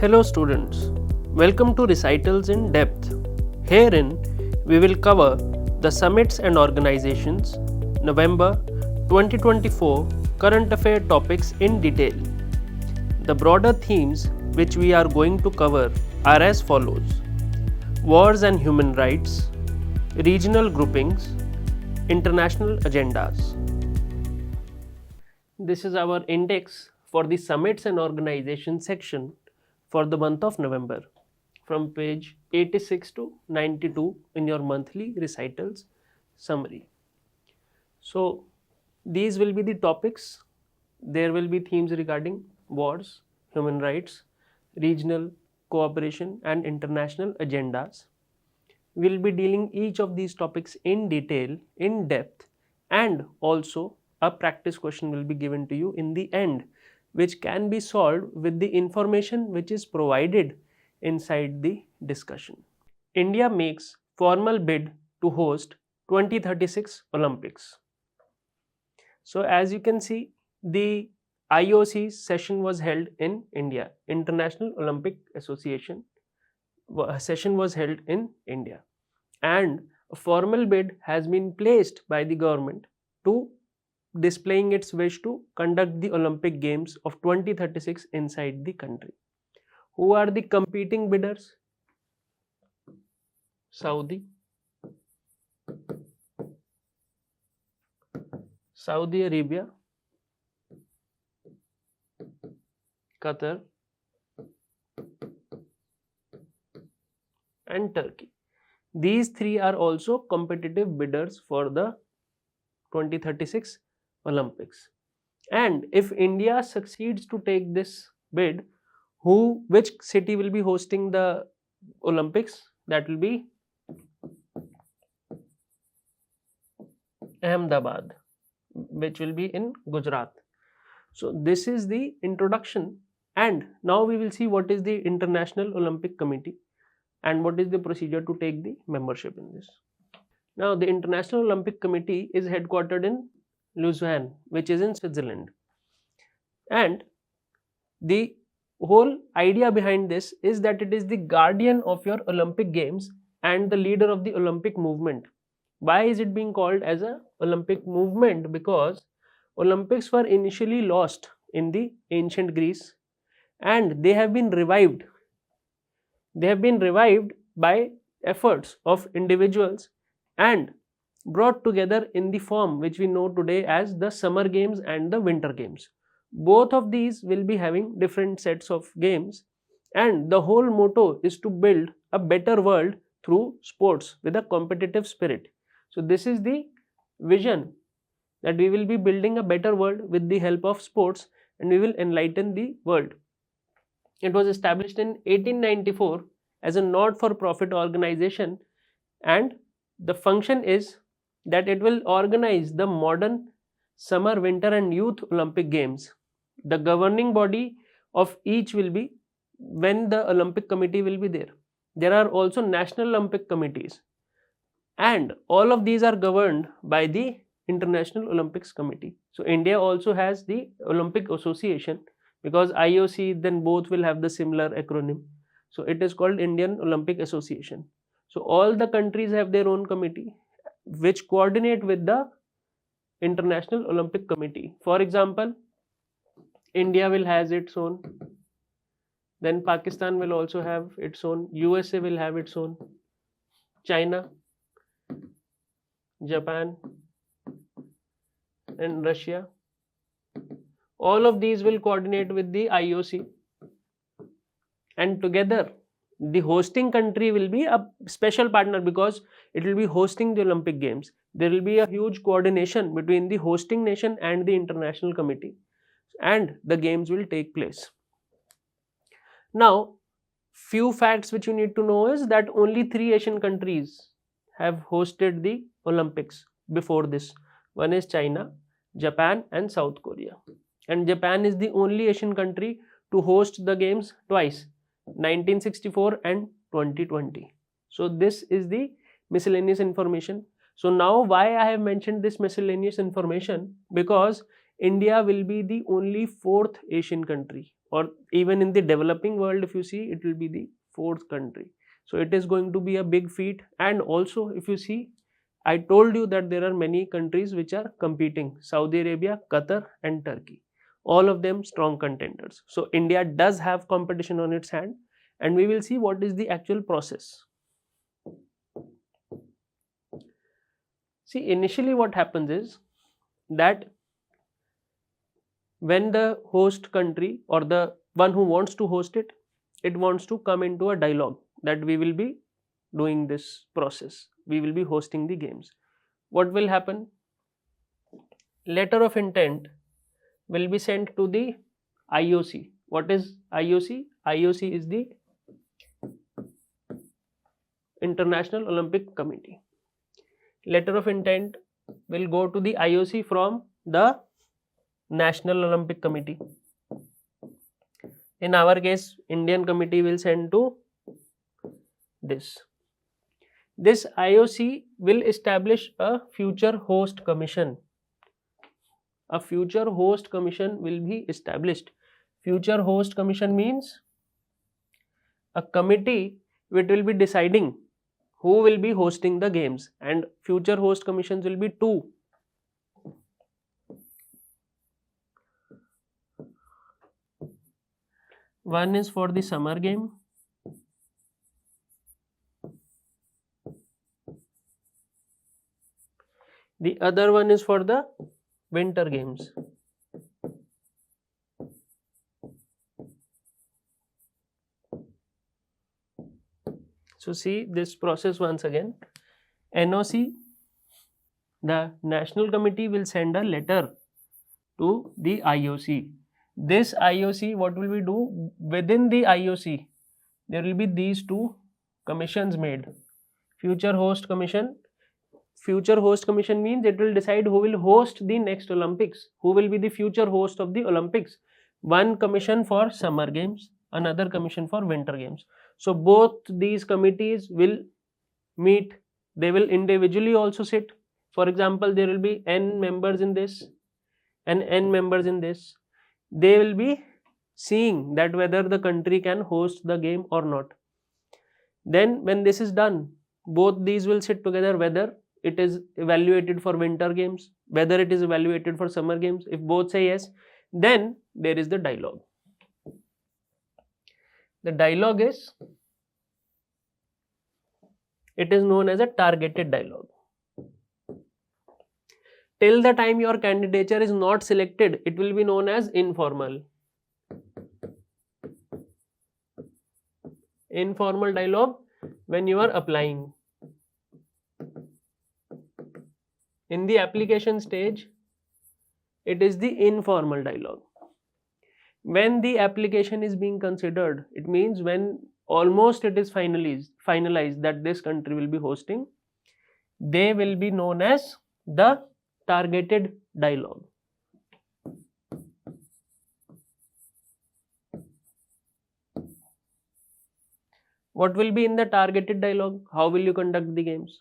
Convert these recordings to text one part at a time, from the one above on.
Hello students, welcome to Recitals in Depth. Herein, we will cover the summits and organizations, November 2024 current affair topics in detail. The broader themes which we are going to cover are as follows: wars and human rights, regional groupings, international agendas. This is our index for the summits and organizations section for the month of November, from page 86 to 92 in your monthly recitals summary. So these will be the topics. There will be themes regarding wars, human rights, regional cooperation and international agendas. We will be dealing each of these topics in detail, in depth, and also a practice question will be given to you in the end, which can be solved with the information which is provided inside the discussion. India makes formal bid to host 2036 Olympics. So as you can see, the IOC session was held in India. International Olympic Association session was held in India, and a formal bid has been placed by the government to displaying its wish to conduct the Olympic Games of 2036 inside the country. Who are the competing bidders? Saudi Arabia, Qatar, and Turkey. These three are also competitive bidders for the 2036 Olympics. And if India succeeds to take this bid, which city will be hosting the Olympics? That will be Ahmedabad, which will be in Gujarat. So this is the introduction, and now we will see what is the International Olympic Committee and what is the procedure to take the membership in this. Now the International Olympic Committee is headquartered in Lausanne, which is in Switzerland, and the whole idea behind this is that it is the guardian of your Olympic Games and the leader of the Olympic movement. Why is it being called as a Olympic movement? Because Olympics were initially lost in the ancient Greece, and they have been revived. They have been revived by efforts of individuals and brought together in the form which we know today as the Summer Games and the Winter Games. Both of these will be having different sets of games, and the whole motto is to build a better world through sports with a competitive spirit. So this is the vision, that we will be building a better world with the help of sports, and we will enlighten the world. It was established in 1894 as a not-for-profit organization, and the function is that it will organize the modern summer, winter and youth Olympic Games. The governing body of each will be when the Olympic Committee will be there. There are also national Olympic committees, and all of these are governed by the International Olympics Committee. So India also has the Olympic Association, because IOC, then both will have the similar acronym. So it is called Indian Olympic Association. So all the countries have their own committee which coordinate with the International Olympic Committee. For example, India will has its own, then Pakistan will also have its own, USA will have its own, China, Japan and Russia. All of these will coordinate with the IOC, and together the hosting country will be a special partner, because it will be hosting the Olympic Games. There will be a huge coordination between the hosting nation and the international committee, and the games will take place. Now, few facts which you need to know is that only 3 Asian countries have hosted the Olympics before this. One is China, Japan and South Korea. And Japan is the only Asian country to host the games twice, 1964 and 2020. So this is the miscellaneous information. So now why I have mentioned this miscellaneous information? Because India will be the only 4th Asian country or even in the developing world, if you see, it will be the fourth country. So it is going to be a big feat. And also, if you see, I told you that there are many countries which are competing: Saudi Arabia, Qatar, and Turkey. All of them strong contenders. So India does have competition on its hand, and we will see what is the actual process. See, initially what happens is that when the host country, or the one who wants to host it, it wants to come into a dialogue that we will be doing this process, we will be hosting the games. What will happen? Letter of intent will be sent to the IOC. What is IOC? IOC is the International Olympic Committee. Letter of intent will go to the IOC from the National Olympic Committee. In our case, Indian committee will send to this. This IOC will establish a future host commission. A future host commission will be established. Future host commission means a committee which will be deciding who will be hosting the games, and future host commissions will be two. One is for the summer game, the other one is for the winter games. So see this process once again. NOC, the National Committee, will send a letter to the IOC. This IOC, what will we do? Within the IOC, there will be these two commissions made. Future Host Commission. Future Host Commission means it will decide who will host the next Olympics, who will be the future host of the Olympics. One commission for summer games, another commission for winter games. So both these committees will meet. They will individually also sit. For example, there will be N members in this and N members in this. They will be seeing that whether the country can host the game or not. Then when this is done, both these will sit together, whether it is evaluated for winter games, whether it is evaluated for summer games. If both say yes, then there is the dialogue. The dialogue is, it is known as a targeted dialogue. Till the time your candidature is not selected, it will be known as informal. Informal dialogue when you are applying. In the application stage, it is the informal dialogue. When the application is being considered, it means when almost it is finalized that this country will be hosting, they will be known as the targeted dialogue. What will be in the targeted dialogue? How will you conduct the games?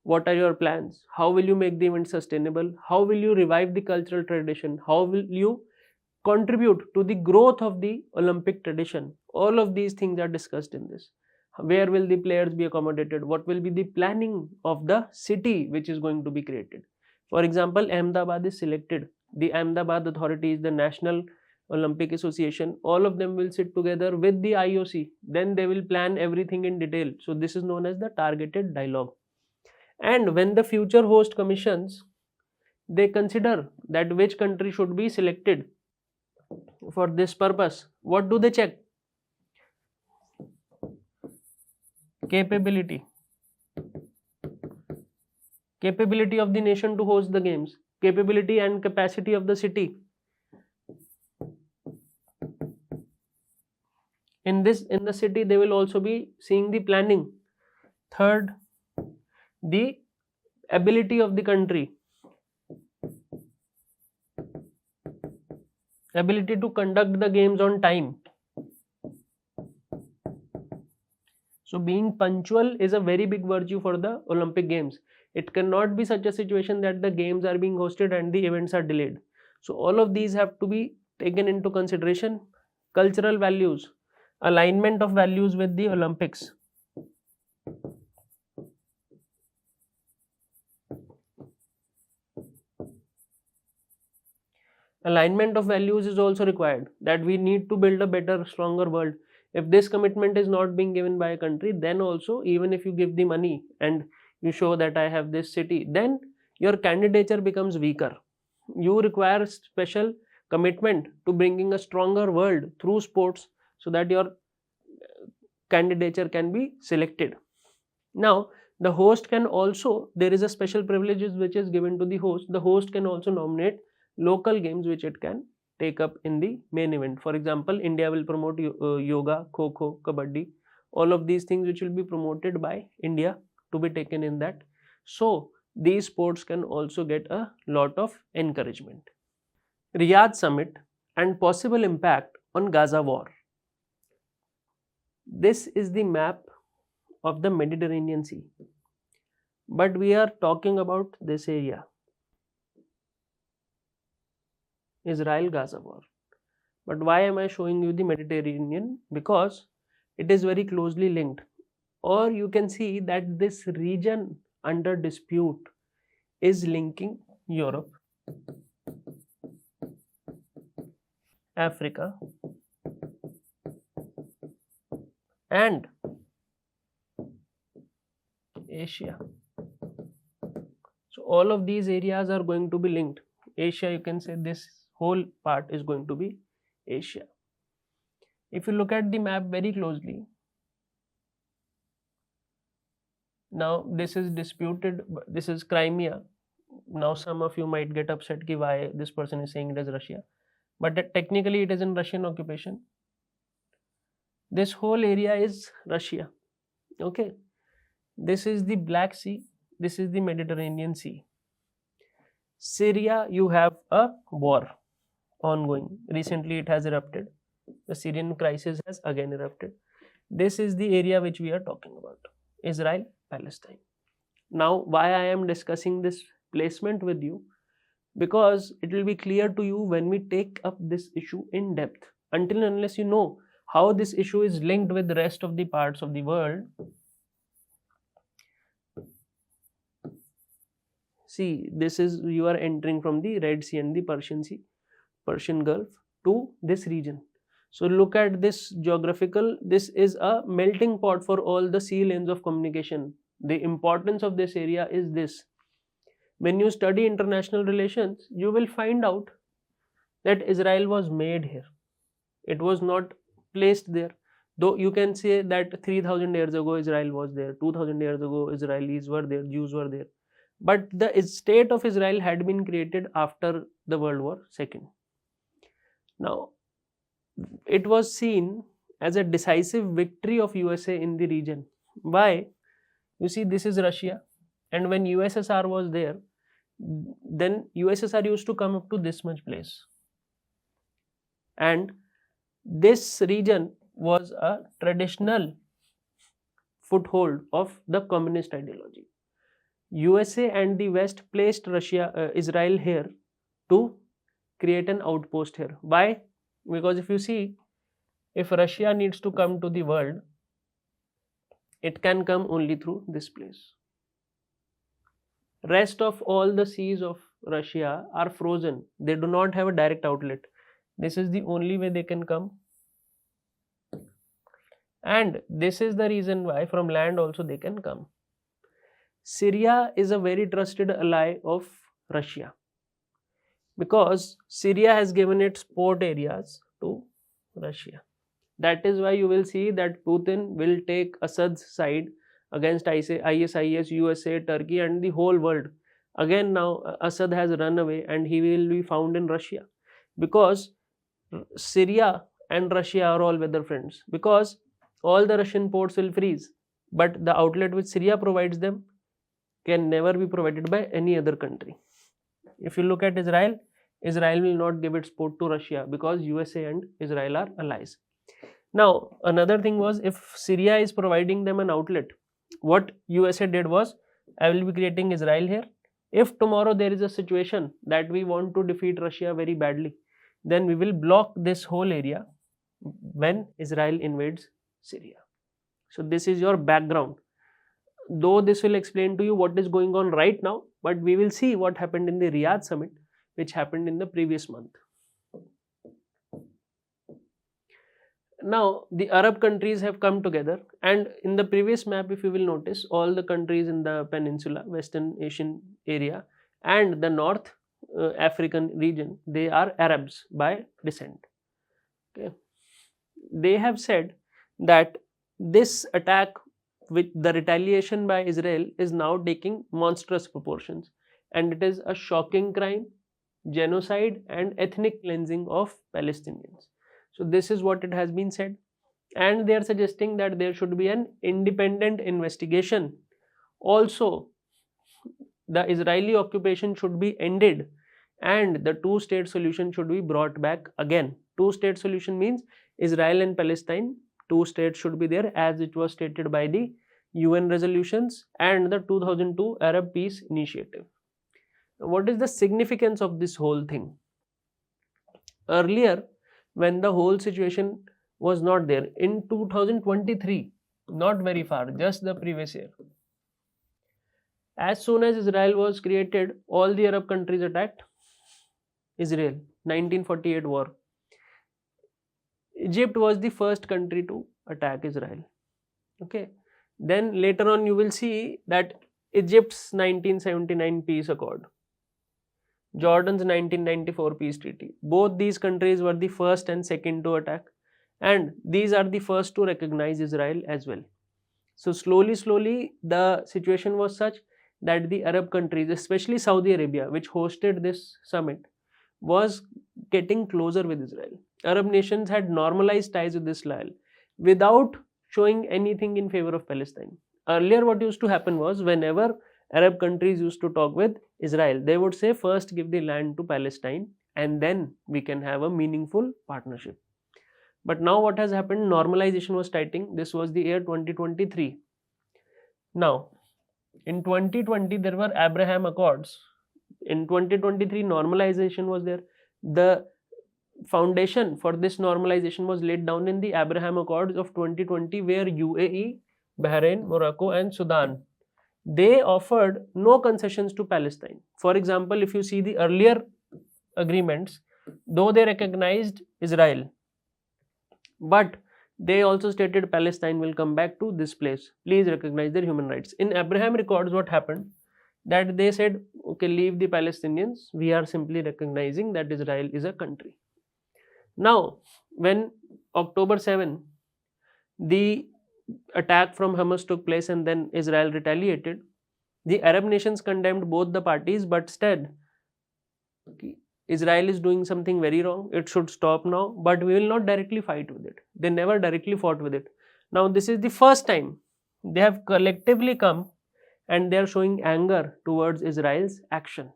What are your plans? How will you make the event sustainable? How will you revive the cultural tradition? How will you contribute to the growth of the Olympic tradition? All of these things are discussed in this. Where will the players be accommodated? What will be the planning of the city which is going to be created? For example, Ahmedabad is selected. The Ahmedabad authorities, the National Olympic Association, all of them will sit together with the IOC. Then they will plan everything in detail. So this is known as the targeted dialogue. And when the future host commissions, they consider that which country should be selected for this purpose, what do they check? Capability. Capability of the nation to host the games. Capability and capacity of the city. In the city, they will also be seeing the planning. Third, the ability of the country. Ability to conduct the games on time. So being punctual is a very big virtue for the Olympic Games. It cannot be such a situation that the games are being hosted and the events are delayed. So all of these have to be taken into consideration. Cultural values, alignment of values with the Olympics. Alignment of values is also required, that we need to build a better, stronger world. If this commitment is not being given by a country, then also, even if you give the money and you show that I have this city, then your candidature becomes weaker. You require special commitment to bringing a stronger world through sports, so that your candidature can be selected. Now, the host can also, there is a special privileges which is given to the host. The host can also nominate local games which it can take up in the main event. For example, India will promote yoga, kho, kabaddi, all of these things which will be promoted by India to be taken in that. So these sports can also get a lot of encouragement. Riyadh summit and possible impact on Gaza war. This is the map of the Mediterranean Sea, but we are talking about this area, Israel-Gaza war. But why am I showing you the Mediterranean? Because it is very closely linked. Or you can see that this region under dispute is linking Europe, Africa, and Asia. So all of these areas are going to be linked. Asia, you can say this whole part is going to be Asia. If you look at the map very closely, now this is disputed, this is Crimea. Now some of you might get upset ki why this person is saying it is Russia, but technically it is in Russian occupation. This whole area is Russia. Okay, this is the Black Sea, this is the Mediterranean Sea. Syria, you have a war ongoing. Recently it has erupted. The Syrian crisis has again erupted. This is the area which we are talking about, Israel, Palestine. Now, why I am discussing this placement with you? Because it will be clear to you when we take up this issue in depth. Until and unless you know how this issue is linked with the rest of the parts of the world. See, this is, you are entering from the Red Sea and the Persian Sea, Persian Gulf to this region. So look at this geographical, this is a melting pot for all the sea lanes of communication. The importance of this area is this. When you study international relations, you will find out that Israel was made here. It was not placed there. Though you can say that 3000 years ago Israel was there, 2000 years ago Israelis were there, Jews were there. But the state of Israel had been created after the World War II. Now, it was seen as a decisive victory of USA in the region. Why? You see, this is Russia, and when USSR was there, then USSR used to come up to this much place. And this region was a traditional foothold of the communist ideology. USA and the West placed Israel here to create an outpost here. Why? Because if you see, if Russia needs to come to the world, it can come only through this place. Rest of all the seas of Russia are frozen. They do not have a direct outlet. This is the only way they can come. And this is the reason why from land also they can come. Syria is a very trusted ally of Russia, because Syria has given its port areas to Russia. That is why you will see that Putin will take Assad's side against ISIS, USA, Turkey and the whole world. Again now Assad has run away and he will be found in Russia, because Syria and Russia are all weather friends, because all the Russian ports will freeze, but the outlet which Syria provides them can never be provided by any other country. If you look at Israel, Israel will not give its port to Russia because USA and Israel are allies. Now, another thing was, if Syria is providing them an outlet, what USA did was, I will be creating Israel here. If tomorrow there is a situation that we want to defeat Russia very badly, then we will block this whole area. when Israel invades Syria. So this is your background. Though this will explain to you what is going on right now, but we will see what happened in the Riyadh summit, which happened in the previous month. Now the Arab countries have come together, and in the previous map, if you will notice, all the countries in the peninsula, Western Asian area, and the North African region, they are Arabs by descent. Okay. They have said that this attack with the retaliation by Israel is now taking monstrous proportions, and it is a shocking crime, genocide, and ethnic cleansing of Palestinians. So this is what it has been said, and they are suggesting that there should be an independent investigation. Also, the Israeli occupation should be ended, and the two-state solution should be brought back again. Two-state solution means Israel and Palestine, two states should be there as it was stated by the UN resolutions and the 2002 Arab Peace Initiative. What is the significance of this whole thing? Earlier, when the whole situation was not there, in 2023, not very far, just the previous year, as soon as Israel was created, all the Arab countries attacked Israel. 1948 war. Egypt was the first country to attack Israel. Okay. Then later on you will see that Egypt's 1979 peace accord, Jordan's 1994 peace treaty, both these countries were the first and second to attack, and these are the first to recognize Israel as well. So slowly the situation was such that the Arab countries, especially Saudi Arabia, which hosted this summit, was getting closer with Israel. Arab nations had normalized ties with Israel without showing anything in favor of Palestine. Earlier what used to happen was, whenever Arab countries used to talk with Israel, they would say first give the land to Palestine and then we can have a meaningful partnership. But now what has happened, normalization was tightening. This was the year 2023. Now in 2020 there were Abraham Accords. In 2023 normalization was there. The foundation for this normalization was laid down in the Abraham Accords of 2020, where UAE, Bahrain, Morocco and Sudan, they offered no concessions to Palestine. For example, if you see the earlier agreements, though they recognized Israel, but they also stated Palestine will come back to this place, please recognize their human rights. In Abraham Accords what happened, that they said, okay, leave the Palestinians, we are simply recognizing that Israel is a country. Now when October 7 the attack from Hamas took place and then Israel retaliated, the Arab nations condemned both the parties, but said Israel is doing something very wrong, it should stop now, but we will not directly fight with it. They never directly fought with it. Now this is the first time they have collectively come and they are showing anger towards Israel's action.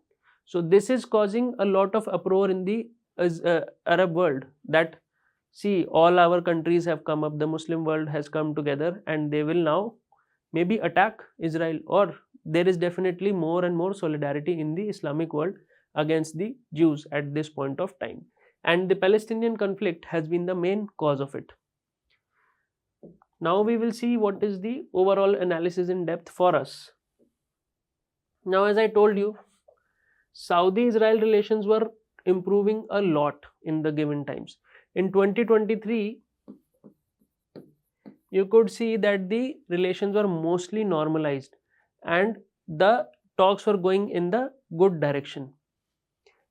So this is causing a lot of uproar in the Arab world, that see, all our countries have come up, the Muslim world has come together and they will now maybe attack Israel, or there is definitely more and more solidarity in the Islamic world against the Jews at this point of time, and the Palestinian conflict has been the main cause of it. Now we will see what is the overall analysis in depth for us. Now as I told you, Saudi-Israel relations were improving a lot in the given times. In 2023, you could see that the relations were mostly normalized and the talks were going in the good direction.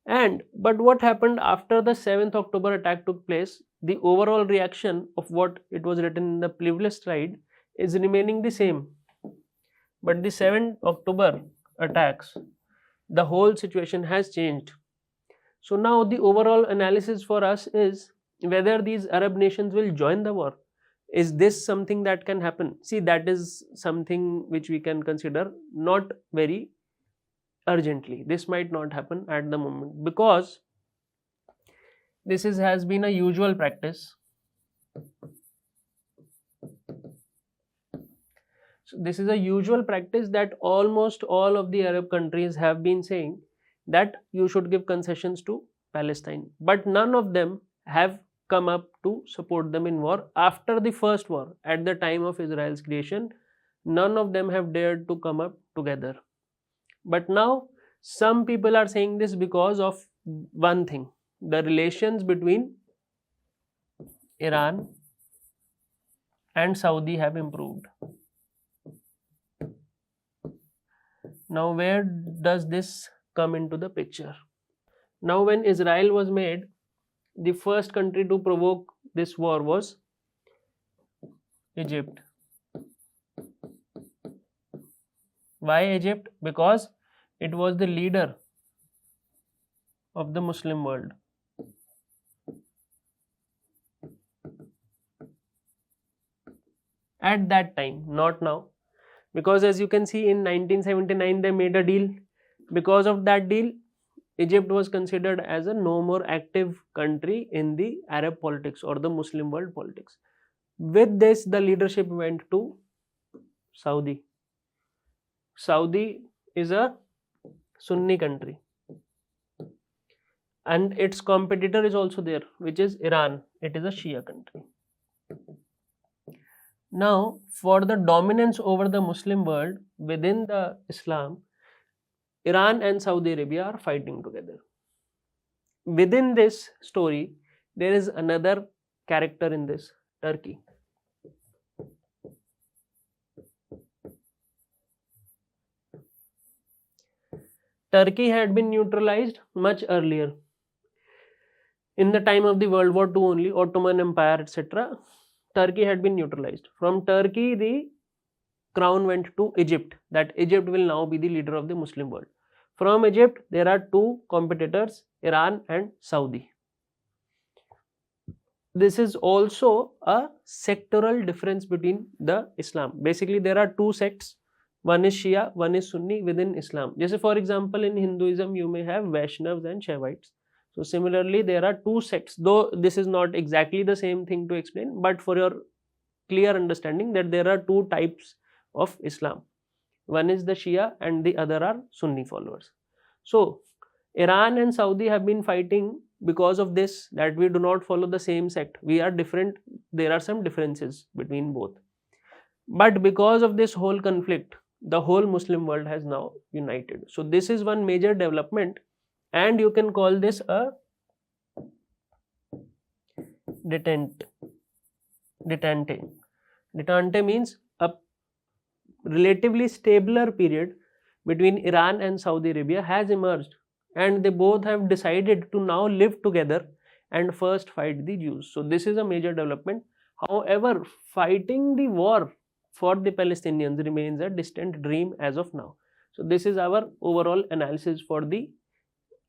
But what happened after the 7th October attack took place, the overall reaction of what it was written in the previous slide is remaining the same. But the 7th October attacks, the whole situation has changed. So now the overall analysis for us is whether these Arab nations will join the war. Is this something that can happen? See, that is something which we can consider not very urgently. This might not happen at the moment, because this has been a usual practice. So this is a usual practice that almost all of the Arab countries have been saying that you should give concessions to Palestine, but none of them have come up to support them in war. After the first war, at the time of Israel's creation, none of them have dared to come up together. But now some people are saying this because of one thing: the relations between Iran and Saudi have improved. Now where does this come into the picture? Now when Israel was made, the first country to provoke this war was Egypt. Why Egypt? Because it was the leader of the Muslim world. At that time, not now. Because as you can see, in 1979 they made a deal. Because of that deal, Egypt was considered as a no more active country in the Arab politics or the Muslim world politics. With this, the leadership went to Saudi. Saudi is a Sunni country, and its competitor is also there, which is Iran. It is a Shia country. Now, for the dominance over the Muslim world within the Islam, Iran and Saudi Arabia are fighting together. Within this story, there is another character in this: Turkey. Turkey had been neutralized much earlier. In the time of the World War II only, Ottoman Empire, etc., Turkey had been neutralized. From Turkey, the crown went to Egypt, that Egypt will now be the leader of the Muslim world. From Egypt, there are two competitors, Iran and Saudi. This is also a sectoral difference between the Islam. Basically, there are two sects. One is Shia, one is Sunni within Islam. Just for example, in Hinduism, you may have Vaishnavas and Shaivites. So similarly, there are two sects, though this is not exactly the same thing to explain, but for your clear understanding that there are two types of Islam. One is the Shia and the other are Sunni followers. So Iran and Saudi have been fighting because of this, that we do not follow the same sect. We are different. There are some differences between both. But because of this whole conflict, the whole Muslim world has now united. So this is one major development, and you can call this a detente. Detente means a relatively stabler period between Iran and Saudi Arabia has emerged, and they both have decided to now live together and first fight the Jews. So this is a major development. However, fighting the war for the Palestinians remains a distant dream as of now. So this is our overall analysis for the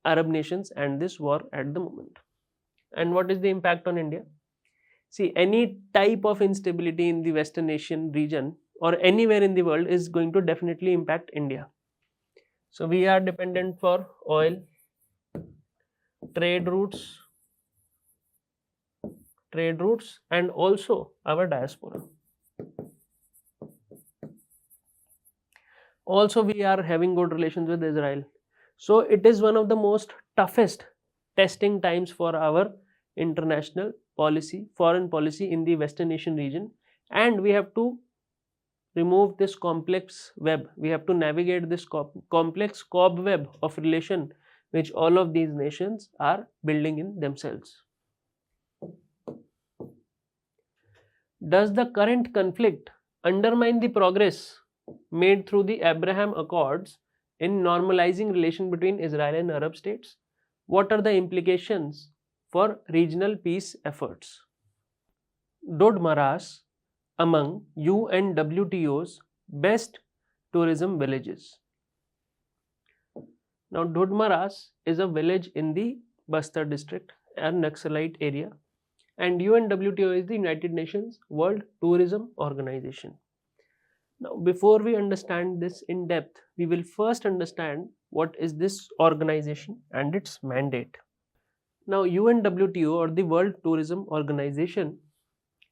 Arab nations and this war at the moment. And what is the impact on India? See, any type of instability in the Western Asian region or anywhere in the world is going to definitely impact India. So we are dependent for oil, trade routes, and also our diaspora. Also, we are having good relations with Israel. So it is one of the most toughest testing times for our international policy, foreign policy in the Western Asian region, and we have to remove this complex web. We have to navigate this complex cobweb of relation which all of these nations are building in themselves. Does the current conflict undermine the progress made through the Abraham Accords in normalizing relation between Israel and Arab states? What are the implications for regional peace efforts? Dod Maras among UNWTO's best tourism villages. Now, Dod Maras is a village in the Bastar district, a Naxalite area, and UNWTO is the United Nations World Tourism Organization. Now, before we understand this in depth, we will first understand what is this organization and its mandate. Now, UNWTO or the World Tourism Organization,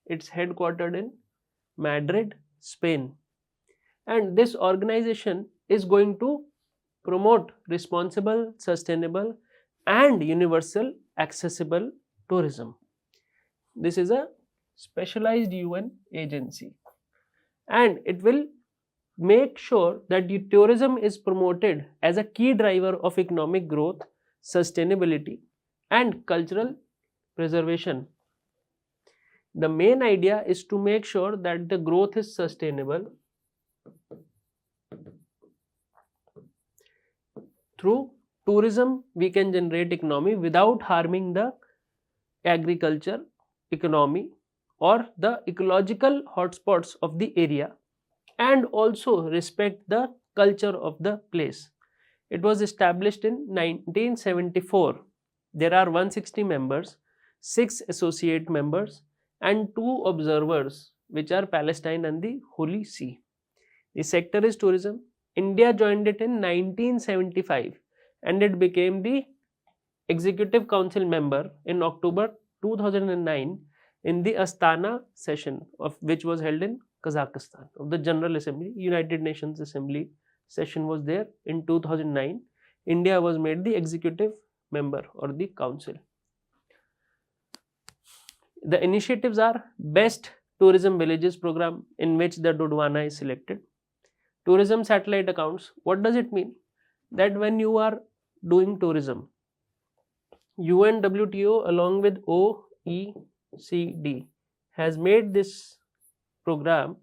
it's headquartered in Madrid, Spain, and this organization is going to promote responsible, sustainable and universal accessible tourism. This is a specialized UN agency, and it will make sure that the tourism is promoted as a key driver of economic growth, sustainability, and cultural preservation. The main idea is to make sure that the growth is sustainable through tourism. We can generate economy without harming the agriculture economy or the ecological hotspots of the area, and also respect the culture of the place. It was established in 1974. There are 160 members, 6 associate members, and 2 observers, which are Palestine and the Holy See. The sector is tourism. India joined it in 1975 and it became the Executive Council member in October 2009 in the Astana session of which was held in Kazakhstan of the General Assembly. United Nations Assembly session was there in 2009. India was made the executive member or the council. The initiatives are Best Tourism Villages program, in which the Dodwana is selected. Tourism satellite accounts. What does it mean? That when you are doing tourism, UNWTO along with OECD has made this program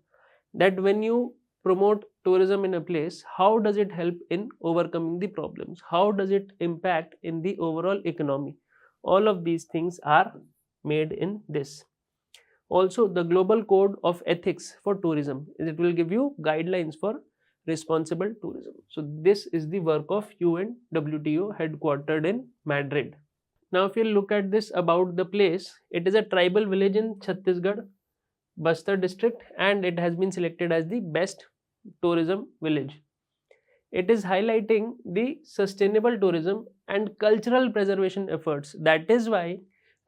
that when you promote tourism in a place, how does it help in overcoming the problems? How does it impact in the overall economy? All of these things are made in this. Also, the Global Code of Ethics for Tourism. It will give you guidelines for responsible tourism. So this is the work of UNWTO headquartered in Madrid. Now if you look at this about the place, it is a tribal village in Chhattisgarh, Bastar district, and it has been selected as the best tourism village. It is highlighting the sustainable tourism and cultural preservation efforts. That is why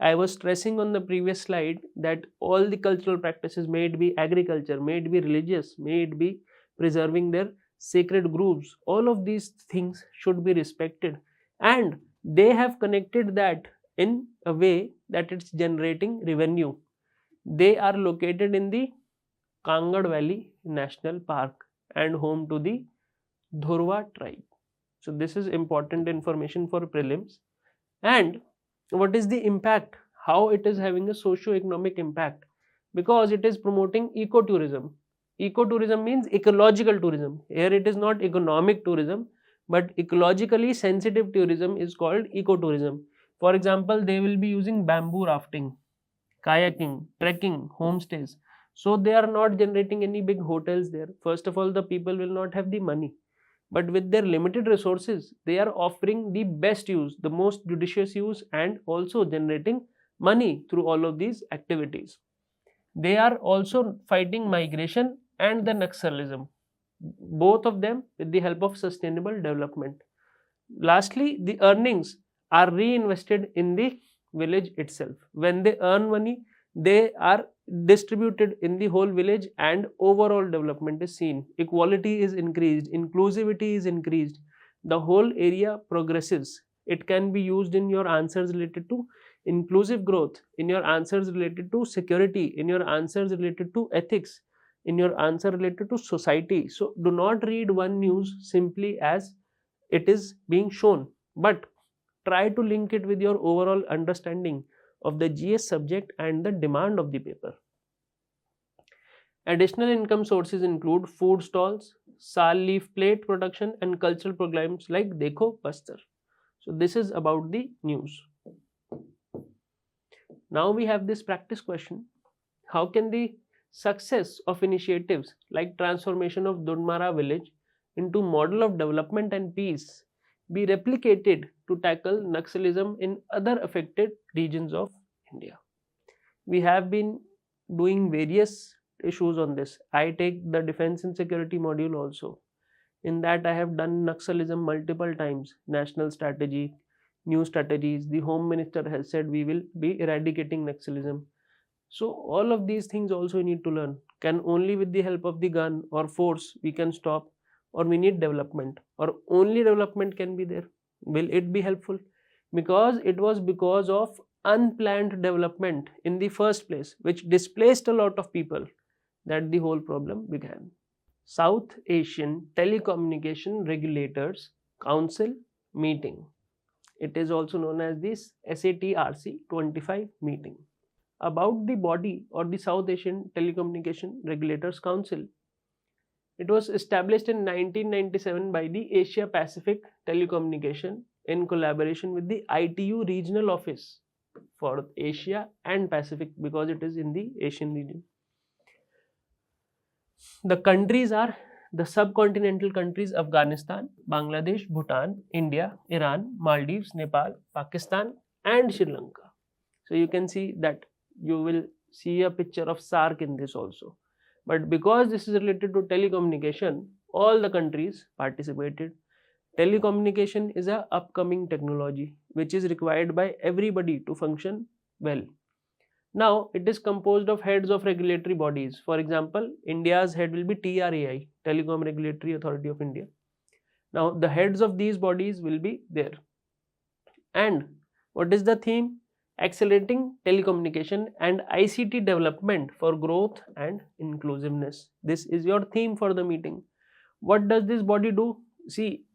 I was stressing on the previous slide that all the cultural practices, may it be agriculture, may it be religious, may it be preserving their sacred groves, all of these things should be respected, and they have connected that in a way that it's generating revenue. They are located in the Kangad Valley National Park and home to the Dhurwa tribe. So this is important information for prelims. And what is the impact? How it is having a socio-economic impact? Because it is promoting ecotourism. Ecotourism means ecological tourism. Here it is not economic tourism, but ecologically sensitive tourism is called ecotourism. For example, they will be using bamboo rafting, kayaking, trekking, homestays. So they are not generating any big hotels there. First of all, the people will not have the money. But with their limited resources, they are offering the best use, the most judicious use, and also generating money through all of these activities. They are also fighting migration and the Naxalism, both of them with the help of sustainable development. Lastly, the earnings are reinvested in the village itself. When they earn money, they are distributed in the whole village and overall development is seen. Equality is increased, inclusivity is increased, the whole area progresses. It can be used in your answers related to inclusive growth, in your answers related to security, in your answers related to ethics, in your answer related to society. So do not read one news simply as it is being shown, but try to link it with your overall understanding of the GS subject and the demand of the paper. Additional income sources include food stalls, sal leaf plate production, and cultural programs like Dekho Bastar. So this is about the news. Now we have this practice question. How can the success of initiatives like transformation of Dudmara village into model of development and peace be replicated to tackle Naxalism in other affected regions of India? We have been doing various issues on this. I take the defense and security module also. In that I have done Naxalism multiple times, national strategy, new strategies. The Home Minister has said we will be eradicating Naxalism. So all of these things also you need to learn. Can only with the help of the gun or force we can stop, or we need development, or only development can be there? Will it be helpful? Because it was because of unplanned development in the first place, which displaced a lot of people, that the whole problem began. South Asian Telecommunication Regulators Council meeting. It is also known as this SATRC 25 meeting. About the body or the South Asian Telecommunication Regulators Council. It was established in 1997 by the Asia Pacific Telecommunication in collaboration with the ITU Regional Office for Asia and Pacific, because it is in the Asian region. The countries are the subcontinental countries Afghanistan, Bangladesh, Bhutan, India, Iran, Maldives, Nepal, Pakistan and Sri Lanka. So you can see that you will see a picture of SARC in this also. But because this is related to telecommunication, all the countries participated. Telecommunication is a upcoming technology which is required by everybody to function well. Now it is composed of heads of regulatory bodies. For example, India's head will be TRAI, Telecom Regulatory Authority of India. Now the heads of these bodies will be there. And what is the theme? Accelerating telecommunication and ICT development for growth and inclusiveness. This is your theme for the meeting. What does this body do? See,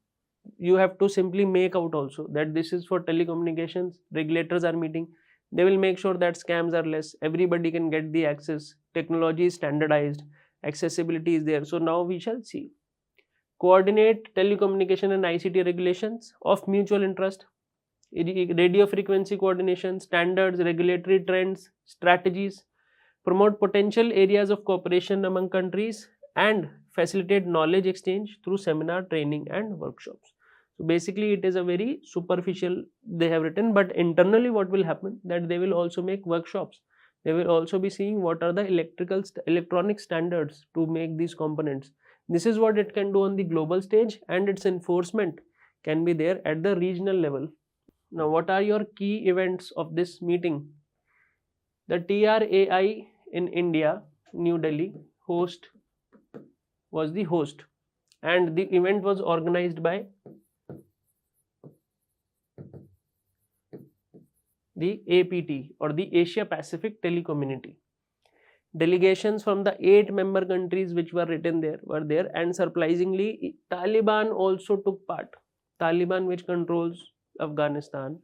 you have to simply make out also that this is for telecommunications. Regulators are meeting. They will make sure that scams are less, everybody can get the access, technology is standardized, accessibility is there. So now we shall see. Coordinate telecommunication and ICT regulations of mutual interest, radio frequency coordination, standards, regulatory trends, strategies, promote potential areas of cooperation among countries, and facilitate knowledge exchange through seminar, training and workshops. So basically it is a very superficial they have written, but internally what will happen, that they will also make workshops. They will also be seeing what are the electronic standards to make these components. This is what it can do on the global stage, and its enforcement can be there at the regional level. Now what are your key events of this meeting? The TRAI in India, New Delhi was the host, and the event was organized by the APT or the Asia Pacific Telecommunity. Delegations from the 8 member countries which were written there were there, and surprisingly Taliban also took part. Taliban, which controls Afghanistan,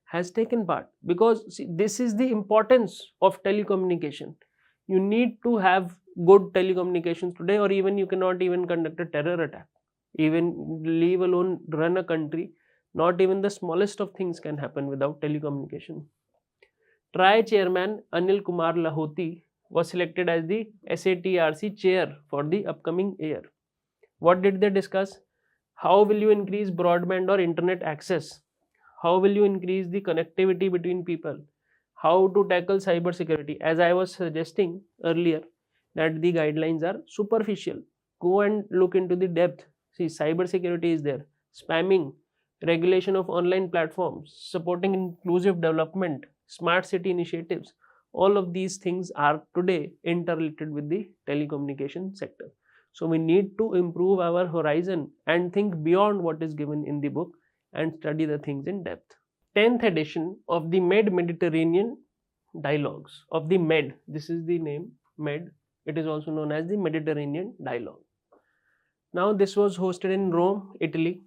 has taken part, because see, this is the importance of telecommunication. You need to have good telecommunications today, or even you cannot even conduct a terror attack, even leave alone run a country. Not even the smallest of things can happen without telecommunication. TRAI chairman Anil Kumar Lahoti was selected as the SATRC chair for the upcoming year. What did they discuss? How will you increase broadband or internet access? How will you increase the connectivity between people? How to tackle cyber security? As I was suggesting earlier, that the guidelines are superficial. Go and look into the depth. See, cyber security is there. Spamming, regulation of online platforms, supporting inclusive development, smart city initiatives. All of these things are today interrelated with the telecommunication sector. So we need to improve our horizon and think beyond what is given in the book and study the things in depth. 10th edition of the Mediterranean Dialogues of the MED. This is the name, MED. It is also known as the Mediterranean Dialogue. Now this was hosted in Rome, Italy.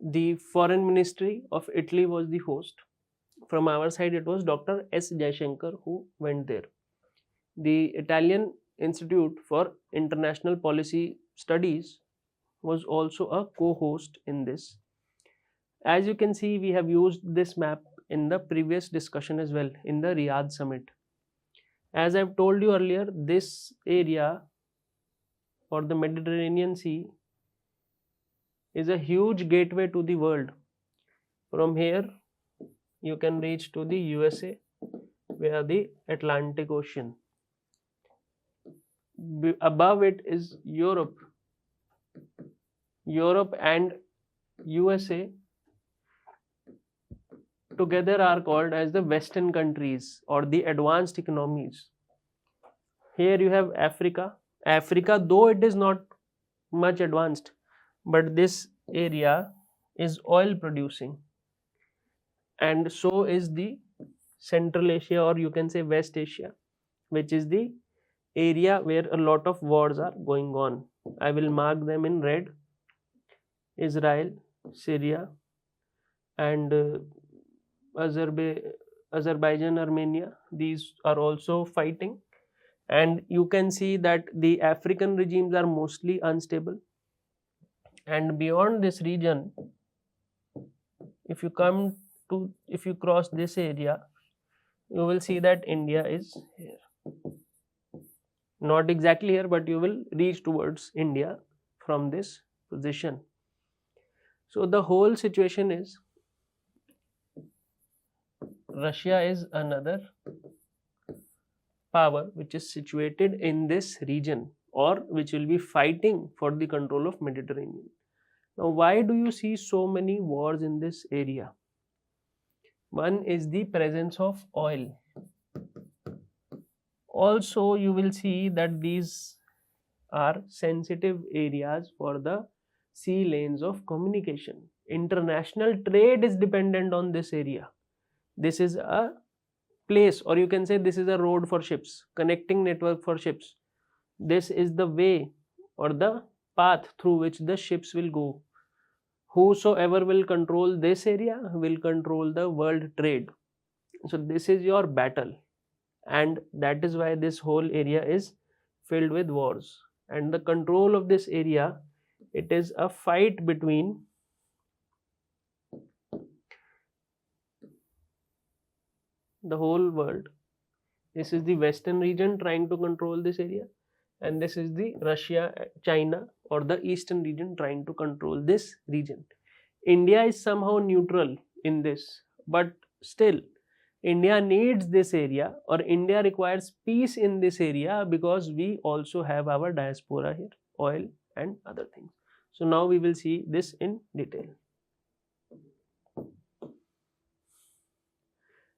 The Foreign Ministry of Italy was the host. From our side, it was Dr. S. Jaishankar who went there. The Italian Institute for International Policy Studies was also a co-host in this. As you can see, we have used this map in the previous discussion as well, in the Riyadh summit. As I've told you earlier, this area for the Mediterranean Sea is a huge gateway to the world. From here, you can reach to the USA via the Atlantic Ocean. Above it is Europe. Europe and USA together are called as the Western countries or the advanced economies. Here you have Africa. Africa, though it is not much advanced, but this area is oil producing. and so is the Central Asia, or you can say West Asia, which is the area where a lot of wars are going on. I will mark them in red: Israel, Syria, and Azerbaijan, Armenia. These are also fighting, and you can see that the African regimes are mostly unstable. And beyond this region, if you come to, if you cross this area, you will see that India is here. Not exactly here, but you will reach towards India from this position. So the whole situation is, Russia is another power which is situated in this region, or which will be fighting for the control of Mediterranean. Now, why do you see so many wars in this area? One is the presence of oil. Also, you will see that these are sensitive areas for the sea lanes of communication. International trade is dependent on this area. This is a place, or you can say this is a road for ships, connecting network for ships. This is the way or the path through which the ships will go. Whosoever will control this area will control the world trade. So this is your battle, and that is why this whole area is filled with wars. And the control of this area, it is a fight between the whole world. This is the western region trying to control this area, and this is the Russia, China, or the eastern region trying to control this region. India is somehow neutral in this, but still India needs this area, or India requires peace in this area, because we also have our diaspora here, oil and other things. So now we will see this in detail.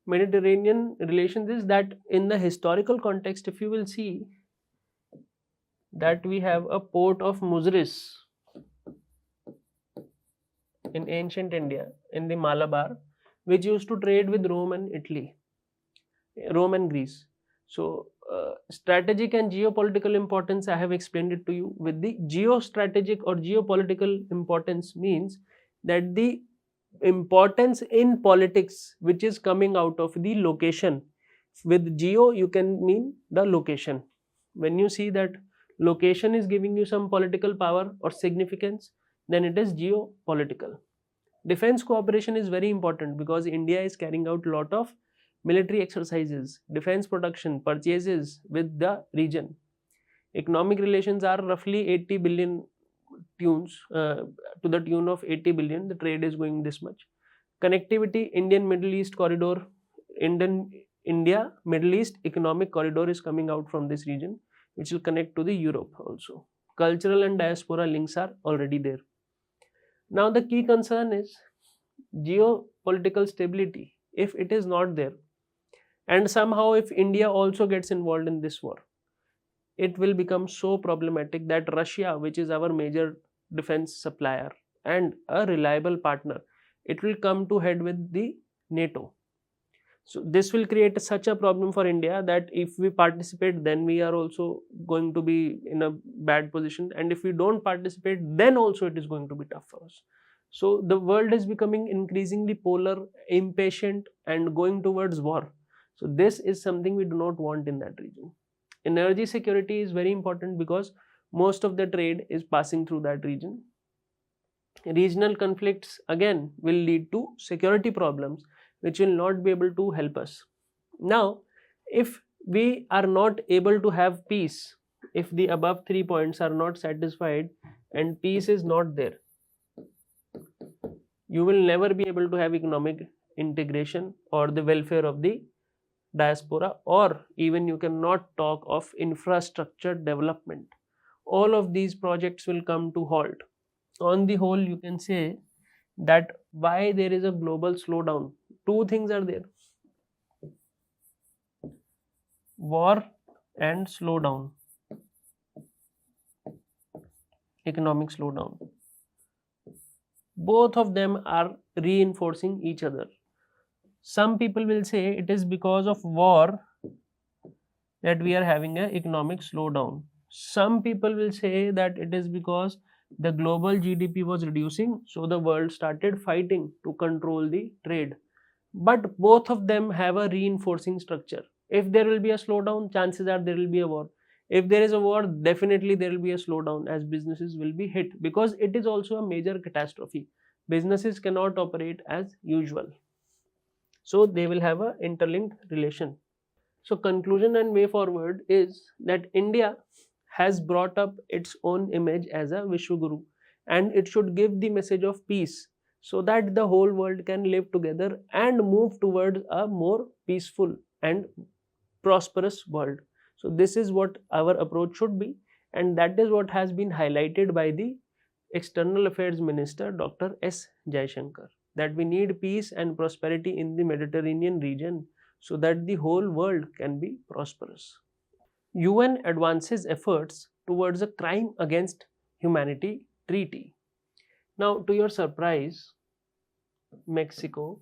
Mediterranean relations is that in the historical context, if you will see that we have a port of Muziris in ancient India, in the Malabar, which used to trade with Rome and Italy, Rome and Greece. So strategic and geopolitical importance, I have explained it to you. With the geostrategic or geopolitical importance means that the importance in politics which is coming out of the location. With geo you can mean the location. When you see that location is giving you some political power or significance, then it is geopolitical. Defense cooperation is very important because India is carrying out a lot of military exercises, defense production, purchases with the region. Economic relations are roughly 80 billion tunes, to the tune of 80 billion. The trade is going this much. Connectivity, Indian Middle East corridor, India Middle East economic corridor is coming out from this region, which will connect to the Europe also. Cultural and diaspora links are already there. Now the key concern is geopolitical stability. If it is not there, and somehow if India also gets involved in this war, it will become so problematic that Russia, which is our major defense supplier and a reliable partner, it will come to head with the NATO. So this will create such a problem for India that if we participate, then we are also going to be in a bad position, and if we don't participate, then also it is going to be tough for us. So the world is becoming increasingly polar, impatient, and going towards war. So this is something we do not want in that region. Energy security is very important because most of the trade is passing through that region. Regional conflicts again will lead to security problems which will not be able to help us. Now, if we are not able to have peace, if the above 3 points are not satisfied and peace is not there, you will never be able to have economic integration or the welfare of the diaspora, or even you cannot talk of infrastructure development. All of these projects will come to halt. On the whole, you can say that why there is a global slowdown. Two things are there: war and slowdown, economic slowdown. Both of them are reinforcing each other. Some people will say it is because of war that we are having an economic slowdown. Some people will say that it is because the global GDP was reducing, so the world started fighting to control the trade. But both of them have a reinforcing structure. If there will be a slowdown, chances are there will be a war. If there is a war, definitely there will be a slowdown as businesses will be hit, because it is also a major catastrophe. Businesses cannot operate as usual. So they will have a interlinked relation. So conclusion and way forward is that India has brought up its own image as a Vishwaguru, and it should give the message of peace so that the whole world can live together and move towards a more peaceful and prosperous world. So this is what our approach should be, and that is what has been highlighted by the External Affairs Minister Dr. S. Jaishankar, that we need peace and prosperity in the Mediterranean region so that the whole world can be prosperous. UN advances efforts towards a crime against humanity treaty. Now, to your surprise, Mexico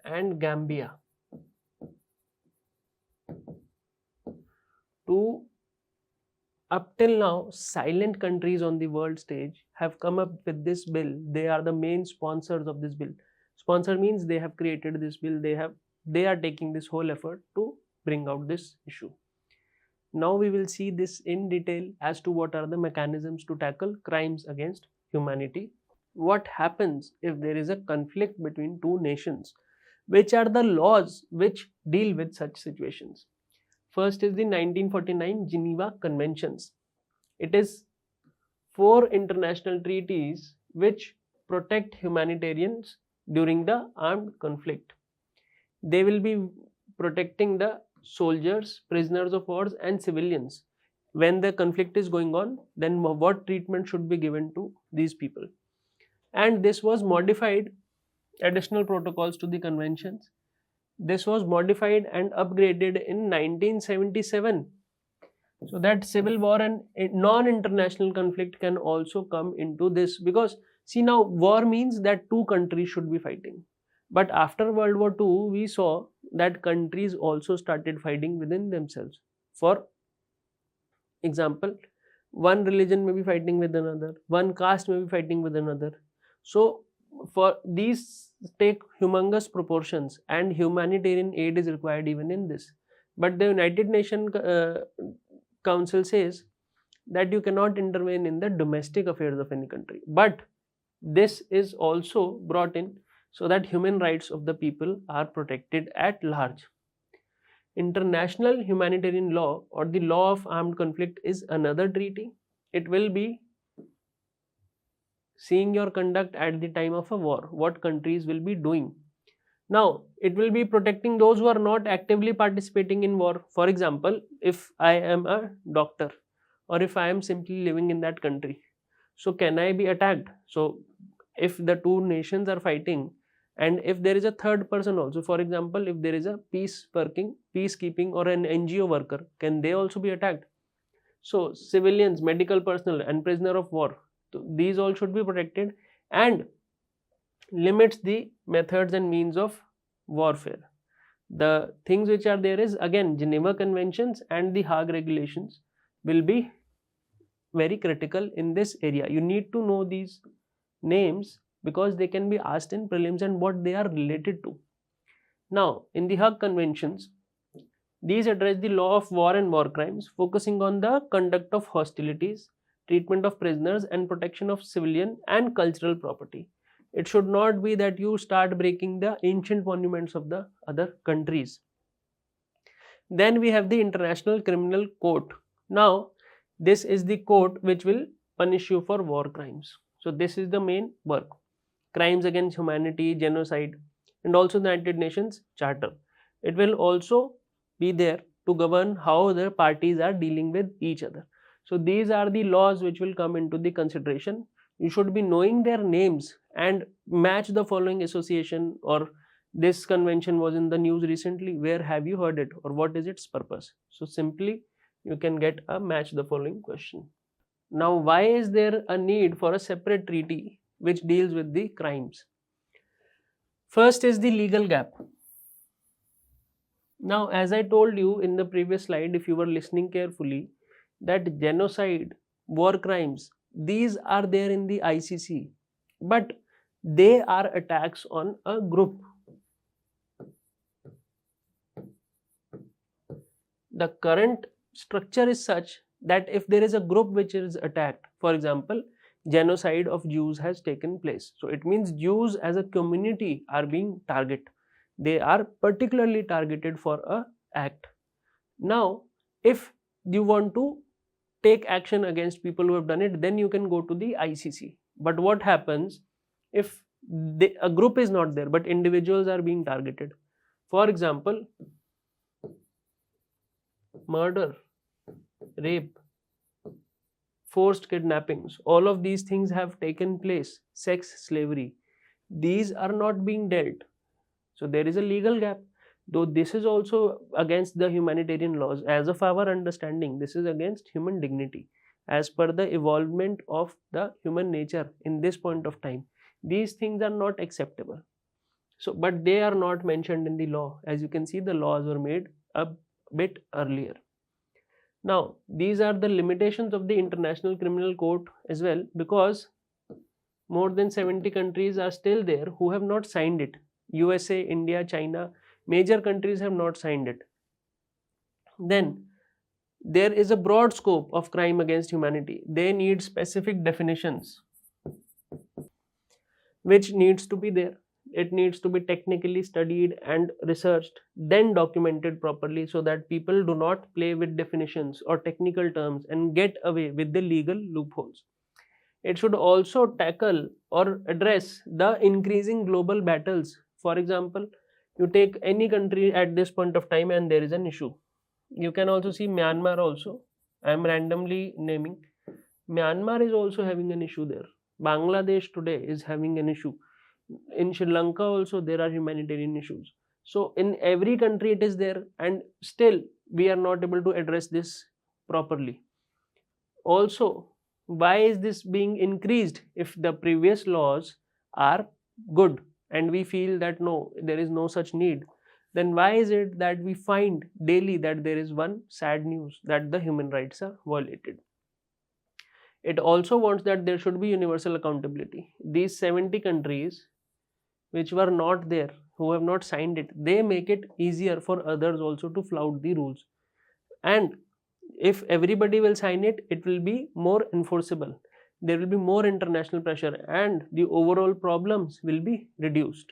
and Gambia, two up till now silent countries on the world stage, have come up with this bill. They are the main sponsors of this bill. Sponsor means they have created this bill. They are taking this whole effort to bring out this issue. Now we will see this in detail as to what are the mechanisms to tackle crimes against humanity. What happens if there is a conflict between two nations? Which are the laws which deal with such situations? First is the 1949 Geneva Conventions. It is 4 international treaties which protect humanitarians during the armed conflict. They will be protecting the soldiers, prisoners of war, and civilians. When the conflict is going on, then what treatment should be given to these people? And this was modified, additional protocols to the conventions. This was modified and upgraded in 1977, so that civil war and non-international conflict can also come into this. Because see, now war means that two countries should be fighting, but after World War II we saw that countries also started fighting within themselves. For example, one religion may be fighting with another, one caste may be fighting with another. So for these take humongous proportions, and humanitarian aid is required even in this. But the United Nations Council says that you cannot intervene in the domestic affairs of any country. But this is also brought in so that human rights of the people are protected at large. International humanitarian law, or the law of armed conflict, is another treaty. It will be seeing your conduct at the time of a war, what countries will be doing. Now, it will be protecting those who are not actively participating in war. For example, if I am a doctor, or if I am simply living in that country, so can I be attacked? So if the two nations are fighting, and if there is a third person also, for example, if there is a peacekeeping or an NGO worker, can they also be attacked? So civilians, medical personnel, and prisoner of war, so these all should be protected, and limits the methods and means of warfare. The things which are there is again Geneva Conventions and the Hague Regulations will be very critical in this area. You need to know these names because they can be asked in prelims and what they are related to. Now, in the Hague Conventions, these address the law of war and war crimes, focusing on the conduct of hostilities, treatment of prisoners, and protection of civilian and cultural property. It should not be that you start breaking the ancient monuments of the other countries. Then we have the International Criminal Court. Now, this is the court which will punish you for war crimes. So this is the main work. Crimes against humanity, genocide, and also the United Nations Charter. It will also be there to govern how the parties are dealing with each other. So these are the laws which will come into the consideration. You should be knowing their names and match the following association, or this convention was in the news recently, where have you heard it, or what is its purpose? So simply you can get a match the following question. Now, why is there a need for a separate treaty which deals with the crimes? First is the legal gap. Now, as I told you in the previous slide, if you were listening carefully, that genocide, war crimes, these are there in the ICC, but they are attacks on a group. The current structure is such that if there is a group which is attacked, for example, genocide of Jews has taken place. So it means Jews as a community are being targeted. They are particularly targeted for a act. Now, if you want to take action against people who have done it, then you can go to the ICC. But what happens if a group is not there, but individuals are being targeted? For example, murder, rape, forced kidnappings, all of these things have taken place, sex slavery. These are not being dealt. So there is a legal gap. Though this is also against the humanitarian laws, as of our understanding, this is against human dignity. As per the evolvement of the human nature in this point of time, these things are not acceptable. So, but they are not mentioned in the law. As you can see, the laws were made a bit earlier. Now, these are the limitations of the International Criminal Court as well, because more than 70 countries are still there who have not signed it. USA, India, China, major countries have not signed it. Then there is a broad scope of crime against humanity. They need specific definitions which needs to be there. It needs to be technically studied and researched, then documented properly, so that people do not play with definitions or technical terms and get away with the legal loopholes. It should also tackle or address the increasing global battles. For example, you take any country at this point of time and there is an issue. You can also see Myanmar also. I am randomly naming. Myanmar is also having an issue there. Bangladesh today is having an issue. In Sri Lanka also there are humanitarian issues. So in every country it is there, and still we are not able to address this properly. Also, why is this being increased if the previous laws are good and we feel that no, there is no such need? Then why is it that we find daily that there is one sad news that the human rights are violated? It also wants that there should be universal accountability. These 70 countries which were not there, who have not signed it, they make it easier for others also to flout the rules. And if everybody will sign it, it will be more enforceable. There will be more international pressure and the overall problems will be reduced.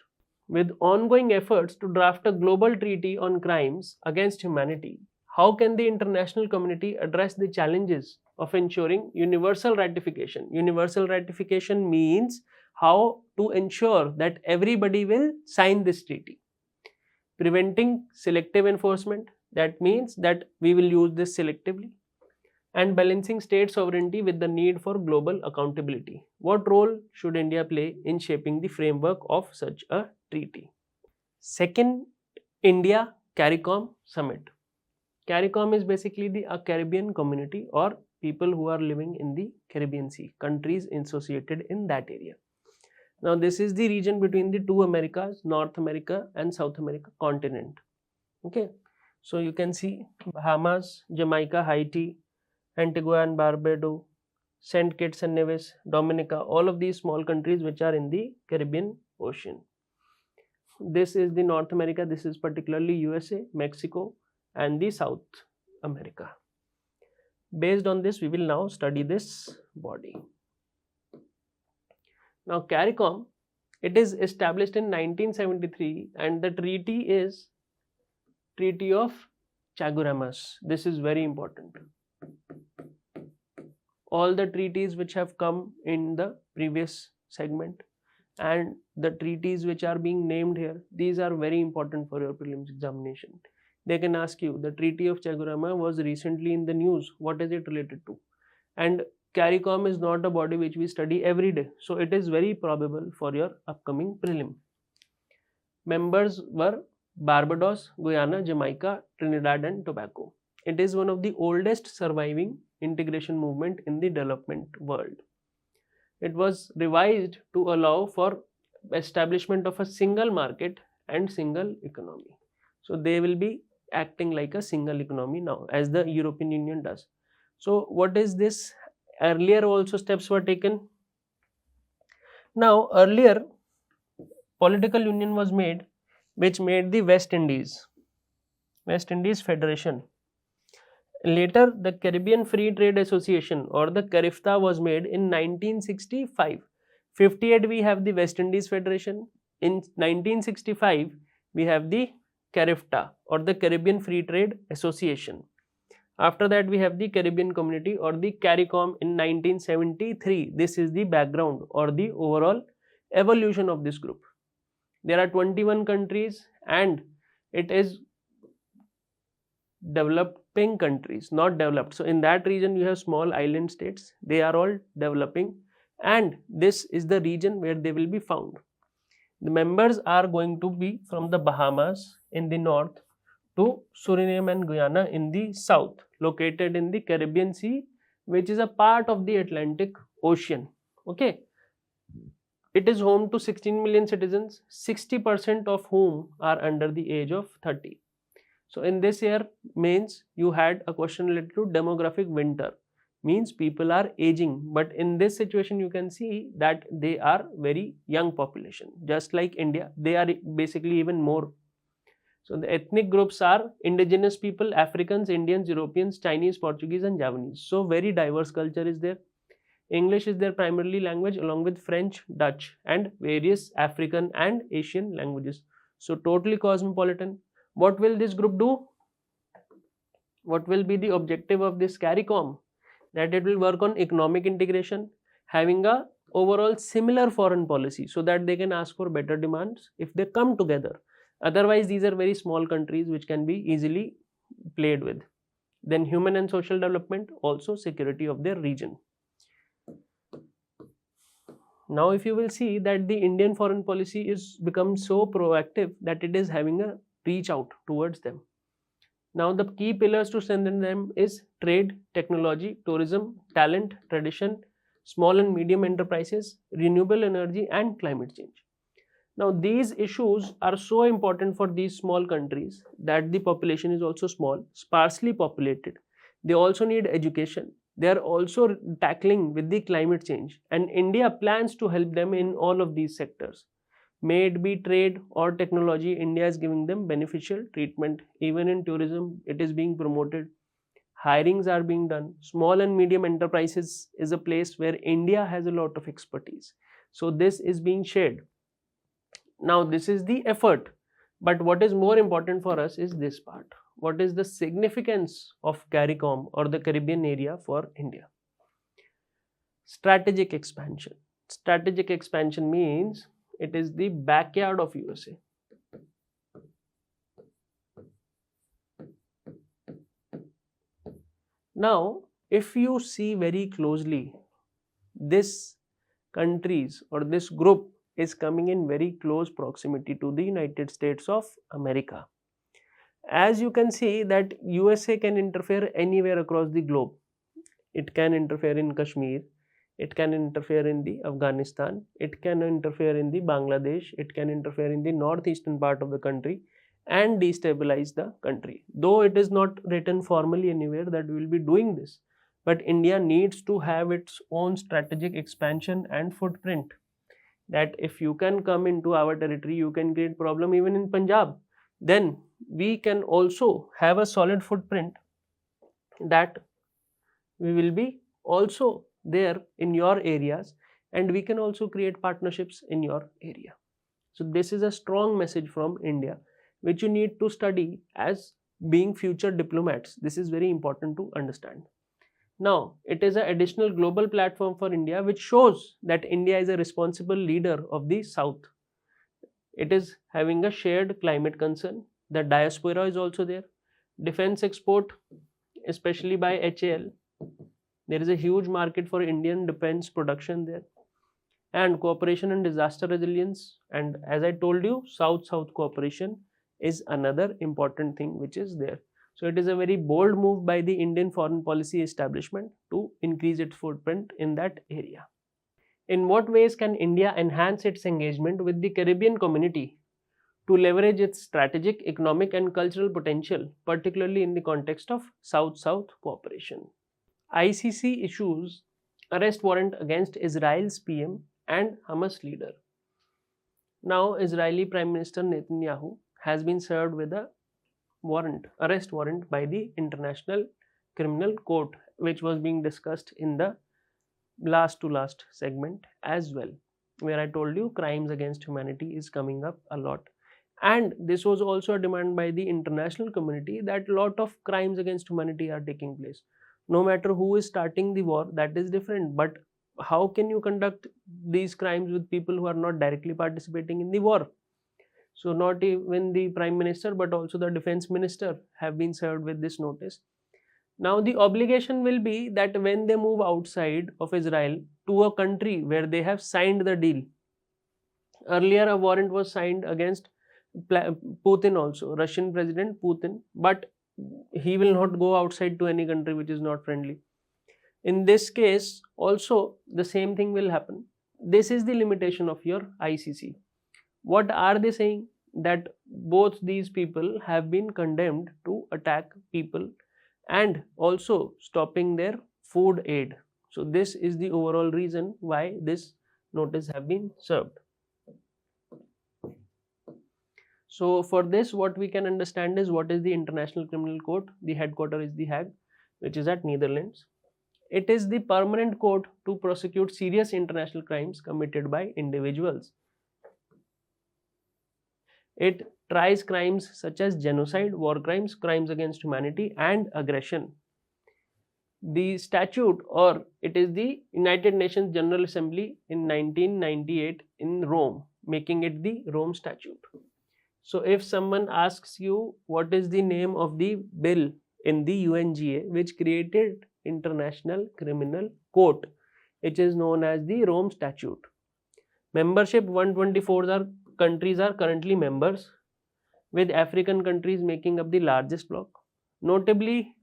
With ongoing efforts to draft a global treaty on crimes against humanity, how can the international community address the challenges of ensuring universal ratification? Universal ratification means how to ensure that everybody will sign this treaty. Preventing selective enforcement, that means that we will use this selectively. And balancing state sovereignty with the need for global accountability. What role should India play in shaping the framework of such a treaty? Second, India CARICOM Summit. CARICOM is basically a Caribbean community or people who are living in the Caribbean Sea, countries associated in that area. Now, this is the region between the two Americas, North America and South America continent. Okay, so you can see Bahamas, Jamaica, Haiti, Antigua and Barbados, St. Kitts and Nevis, Dominica, all of these small countries which are in the Caribbean Ocean. This is the North America, this is particularly USA, Mexico and the South America. Based on this, we will now study this body. Now, CARICOM, it is established in 1973 and the treaty is Treaty of Chaguaramas. This is very important. All the treaties which have come in the previous segment and the treaties which are being named here, these are very important for your prelims examination. They can ask you, the Treaty of Chaguarama was recently in the news. What is it related to? And CARICOM is not a body which we study every day. So it is very probable for your upcoming prelim. Members were Barbados, Guyana, Jamaica, Trinidad and Tobago. It is one of the oldest surviving integration movement in the development world. It was revised to allow for establishment of a single market and single economy. So they will be acting like a single economy now, as the European Union does. So what is this? Earlier also steps were taken. Now earlier political union was made, which made the West Indies Federation. Later, the Caribbean Free Trade Association, or the CARIFTA, was made in 1965. 58 we have the West Indies Federation. In 1965 we have the CARIFTA, or the Caribbean Free Trade Association. After that we have the Caribbean Community, or the CARICOM, in 1973. This is the background or the overall evolution of this group. There are 21 countries and it is developing countries, not developed. So in that region you have small island states, they are all developing, and this is the region where they will be found. The members are going to be from the Bahamas in the north to Suriname and Guyana in the south, located in the Caribbean Sea, which is a part of the Atlantic Ocean. Okay. It is home to 16 million citizens, 60% of whom are under the age of 30. So in this year means you had a question related to demographic winter, means people are aging, but in this situation you can see that they are very young population, just like India. They are basically even more. So the ethnic groups are indigenous people, Africans, Indians, Europeans, Chinese, Portuguese and Javanese. So very diverse culture is there. English is their primarily language, along with French, Dutch and various African and Asian languages. So totally cosmopolitan. What will this group do? What will be the objective of this CARICOM? That it will work on economic integration, having a overall similar foreign policy, so that they can ask for better demands if they come together. Otherwise these are very small countries which can be easily played with. Then human and social development, also security of their region. Now if you will see that the Indian foreign policy is become so proactive that it is having a reach out towards them. Now the key pillars to strengthen them is trade, technology, tourism, talent, tradition, small and medium enterprises, renewable energy and climate change. Now these issues are so important for these small countries that the population is also small, sparsely populated. They also need education. They are also tackling with the climate change, and India plans to help them in all of these sectors. May it be trade or technology, India is giving them beneficial treatment. Even in tourism, it is being promoted. Hirings are being done. Small and medium enterprises is a place where India has a lot of expertise. So this is being shared. Now this is the effort, but what is more important for us is this part. What is the significance of CARICOM or the Caribbean area for India? Strategic expansion. Strategic expansion means it is the backyard of USA. Now, if you see very closely, this countries or this group is coming in very close proximity to the United States of America. As you can see that USA can interfere anywhere across the globe. It can interfere in Kashmir, it can interfere in the Afghanistan, it can interfere in the Bangladesh, it can interfere in the northeastern part of the country and destabilize the country. Though it is not written formally anywhere that we will be doing this, but India needs to have its own strategic expansion and footprint. That if you can come into our territory, you can create problem even in Punjab. Then we can also have a solid footprint that we will be also there in your areas, and we can also create partnerships in your area. So this is a strong message from India which you need to study as being future diplomats. This is very important to understand. Now it is an additional global platform for India which shows that India is a responsible leader of the South. It is having a shared climate concern. The diaspora is also there. Defense export, especially by HAL. There is a huge market for Indian defense production there. And cooperation and disaster resilience. And as I told you, South-South cooperation is another important thing which is there. So it is a very bold move by the Indian foreign policy establishment to increase its footprint in that area. In what ways can India enhance its engagement with the Caribbean community to leverage its strategic, economic, and cultural potential, particularly in the context of South-South cooperation? ICC issues arrest warrant against Israel's PM and Hamas leader. Now, Israeli Prime Minister Netanyahu has been served with a arrest warrant by the International Criminal Court, which was being discussed in the last to last segment as well, where I told you crimes against humanity is coming up a lot. And this was also a demand by the international community that a lot of crimes against humanity are taking place. No matter who is starting the war, that is different. But how can you conduct these crimes with people who are not directly participating in the war? So not even the Prime Minister but also the Defense Minister have been served with this notice. Now the obligation will be that when they move outside of Israel to a country where they have signed the deal. Earlier a warrant was signed against Putin also, Russian President Putin, but he will not go outside to any country which is not friendly. In this case also the same thing will happen. This is the limitation of your ICC. What are they saying? That both these people have been condemned to attack people and also stopping their food aid. So this is the overall reason why this notice have been served. So for this, what we can understand is what is the International Criminal Court. The headquarters is The Hague, which is at Netherlands. It is the permanent court to prosecute serious international crimes committed by individuals. It tries crimes such as genocide, war crimes, crimes against humanity, and aggression. The statute, or it is the United Nations General Assembly in 1998 in Rome, making it the Rome Statute. So if someone asks you what is the name of the bill in the UNGA which created International Criminal Court, it is known as the Rome Statute. Membership 124 countries are currently members, with African countries making up the largest bloc. Notably,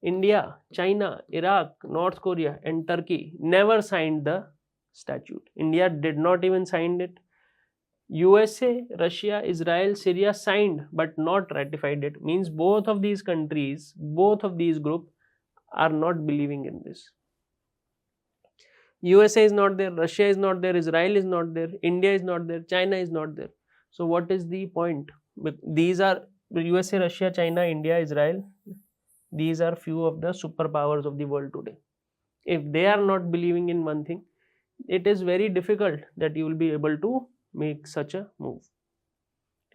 India, China, Iraq, North Korea and Turkey never signed the statute. India did not even sign it. USA, Russia, Israel, Syria signed but not ratified it. Means both of these countries, both of these groups are not believing in this. USA is not there, Russia is not there, Israel is not there, India is not there, China is not there. So what is the point? These are USA, Russia, China, India, Israel. These are few of the superpowers of the world today. If they are not believing in one thing, it is very difficult that you will be able to make such a move.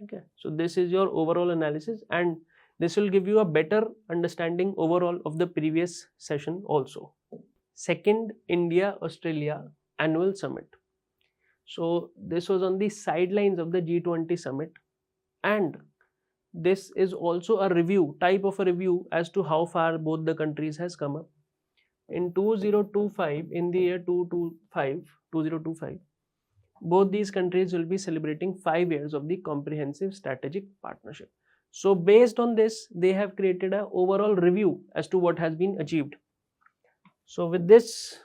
Okay, so this is your overall analysis, and this will give you a better understanding overall of the previous session also. Second India Australia annual summit. So this was on the sidelines of the G20 summit, and this is also a review, type of a review as to how far both the countries has come up. In 2025, in the year 2025, both these countries will be celebrating 5 years of the comprehensive strategic partnership. So based on this, they have created an overall review as to what has been achieved. So with this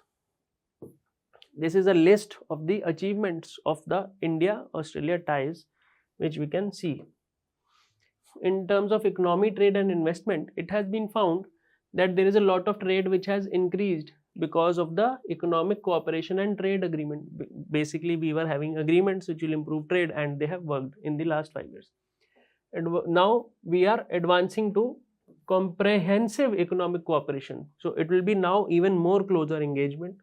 is a list of the achievements of the India-Australia ties, which we can see. In terms of economy, trade and investment, it has been found that there is a lot of trade which has increased because of the economic cooperation and trade agreement. Basically, we were having agreements which will improve trade, and they have worked in the last 5 years. And now we are advancing to comprehensive economic cooperation. So it will be now even more closer engagement.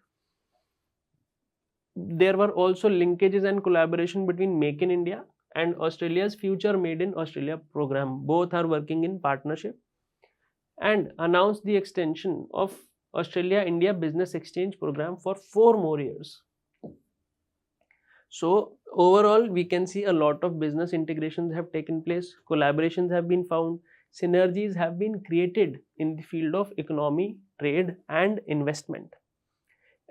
There were also linkages and collaboration between Make in India and Australia's Future Made in Australia program. Both are working in partnership, and announced the extension of Australia-India Business Exchange program for 4 more years. So overall, we can see a lot of business integrations have taken place, collaborations have been found, synergies have been created in the field of economy, trade and investment.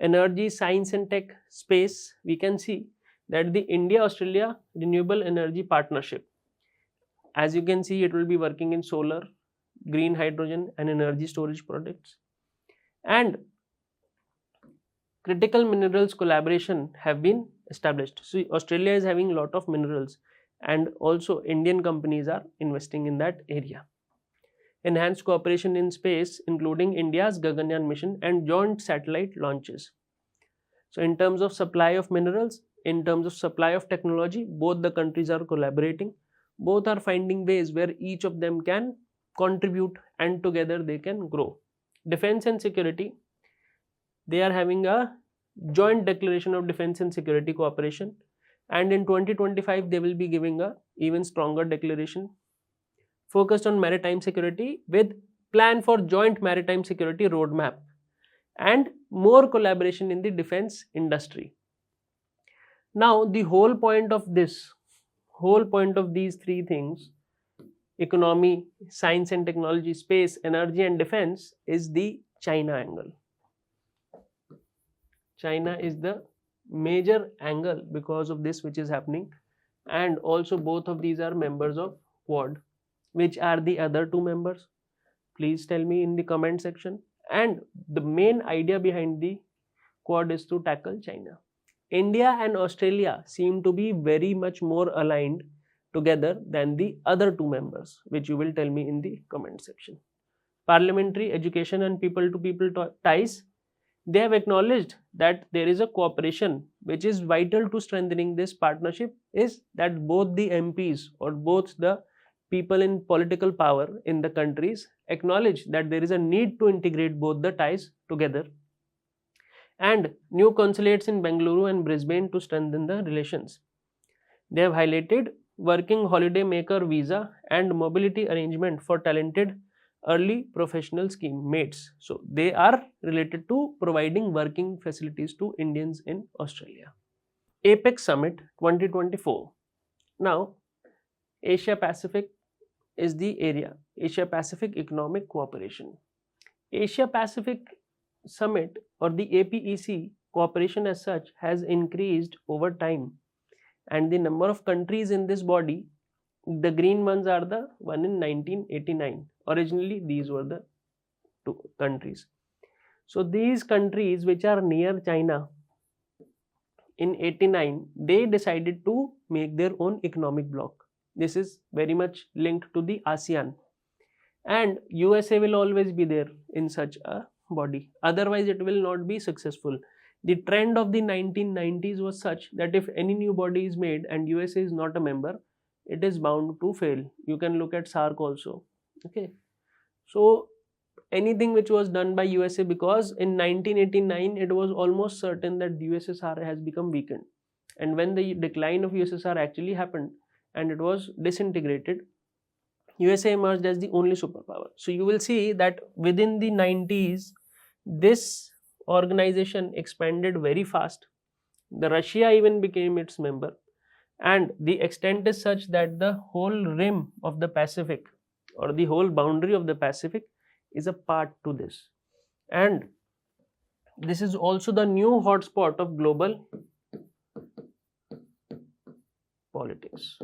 Energy, science and tech space, we can see that the India-Australia Renewable Energy Partnership, as you can see, it will be working in solar, green hydrogen and energy storage projects. And critical minerals collaboration have been established. So Australia is having a lot of minerals, and also Indian companies are investing in that area. Enhanced cooperation in space, including India's Gaganyaan mission and joint satellite launches. So in terms of supply of minerals, in terms of supply of technology, both the countries are collaborating. Both are finding ways where each of them can contribute and together they can grow. Defense and security, they are having a joint declaration of defense and security cooperation, and in 2025 they will be giving a even stronger declaration focused on maritime security with plan for joint maritime security roadmap and more collaboration in the defense industry. Now the whole point of these three things, economy, science and technology, space, energy and defense, is the China angle. China is the major angle because of this which is happening, and also both of these are members of Quad. Which are the other two members? Please tell me in the comment section. And the main idea behind the Quad is to tackle China. India and Australia seem to be very much more aligned together than the other two members, which you will tell me in the comment section. Parliamentary, education and people-to-people ties, they have acknowledged that there is a cooperation which is vital to strengthening this partnership, is that both the MPs or both the people in political power in the countries acknowledge that there is a need to integrate both the ties together, and new consulates in Bengaluru and Brisbane to strengthen the relations. They have highlighted working holiday maker visa and mobility arrangement for talented early professional scheme mates. So they are related to providing working facilities to Indians in Australia. APEC Summit 2024. Now, Asia Pacific is the area, Asia Pacific Economic Cooperation. Asia Pacific Summit or the APEC cooperation as such has increased over time, and the number of countries in this body, the green ones are the one in 1989. Originally these were the two countries. So these countries which are near China, in 89 they decided to make their own economic bloc. This is very much linked to the ASEAN, and USA will always be there in such a body, otherwise it will not be successful. The trend of the 1990s was such that if any new body is made and USA is not a member, it is bound to fail. You can look at SARC also. Okay, so anything which was done by USA, because in 1989 it was almost certain that the USSR has become weakened, and when the decline of USSR actually happened and it was disintegrated, USA emerged as the only superpower. So you will see that within the 90s this organization expanded very fast. The Russia even became its member, and the extent is such that the whole rim of the Pacific or the whole boundary of the Pacific is a part to this, and this is also the new hotspot of global politics.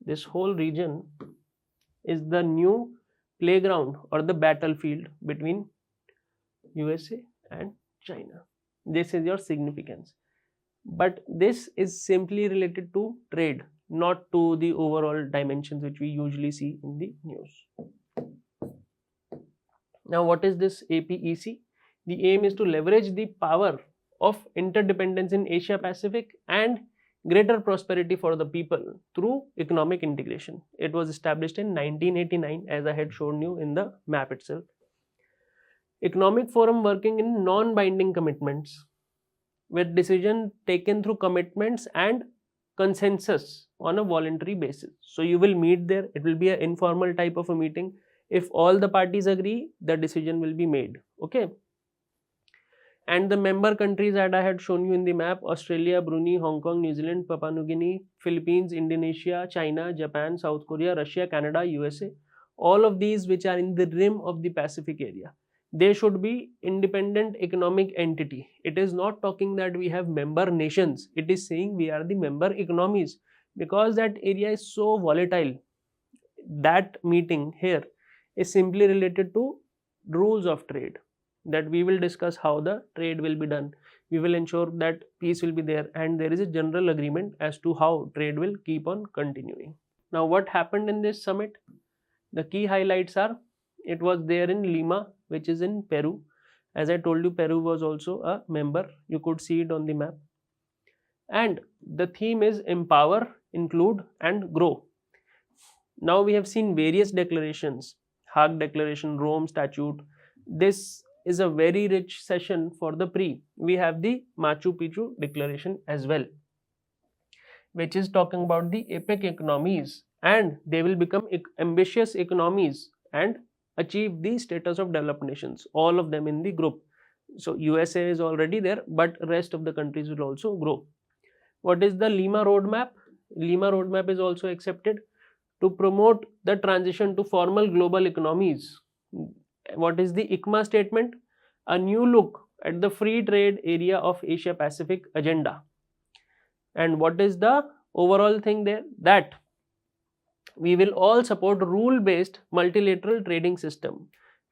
This whole region is the new playground or the battlefield between USA and China. This is your significance. But this is simply related to trade, not to the overall dimensions which we usually see in the news. Now, what is this APEC? The aim is to leverage the power of interdependence in Asia Pacific and greater prosperity for the people through economic integration. It was established in 1989, as I had shown you in the map itself. Economic forum working in non-binding commitments, with decision taken through commitments and consensus on a voluntary basis. So you will meet there, it will be an informal type of a meeting. If all the parties agree, the decision will be made. Okay. And the member countries that I had shown you in the map: Australia, Brunei, Hong Kong, New Zealand, Papua New Guinea, Philippines, Indonesia, China, Japan, South Korea, Russia, Canada, USA. All of these which are in the rim of the Pacific area, they should be independent economic entity. It is not talking that we have member nations. It is saying we are the member economies, because that area is so volatile. That meeting here is simply related to rules of trade, that we will discuss how the trade will be done. We will ensure that peace will be there, and there is a general agreement as to how trade will keep on continuing. Now, what happened in this summit? The key highlights are, it was there in Lima, which is in Peru. As I told you, Peru was also a member. You could see it on the map. And the theme is empower, include, and grow. Now we have seen various declarations, Hague Declaration, Rome Statute. This is a very rich session for the pre. We have the Machu Picchu Declaration as well, which is talking about the epic economies, and they will become ambitious economies and achieve the status of developed nations, all of them in the group. So USA is already there, but rest of the countries will also grow. What is the Lima roadmap? Lima roadmap is also accepted to promote the transition to formal global economies. What is the ICMA statement? A new look at the free trade area of Asia Pacific agenda. And what is the overall thing there? That we will all support rule-based multilateral trading system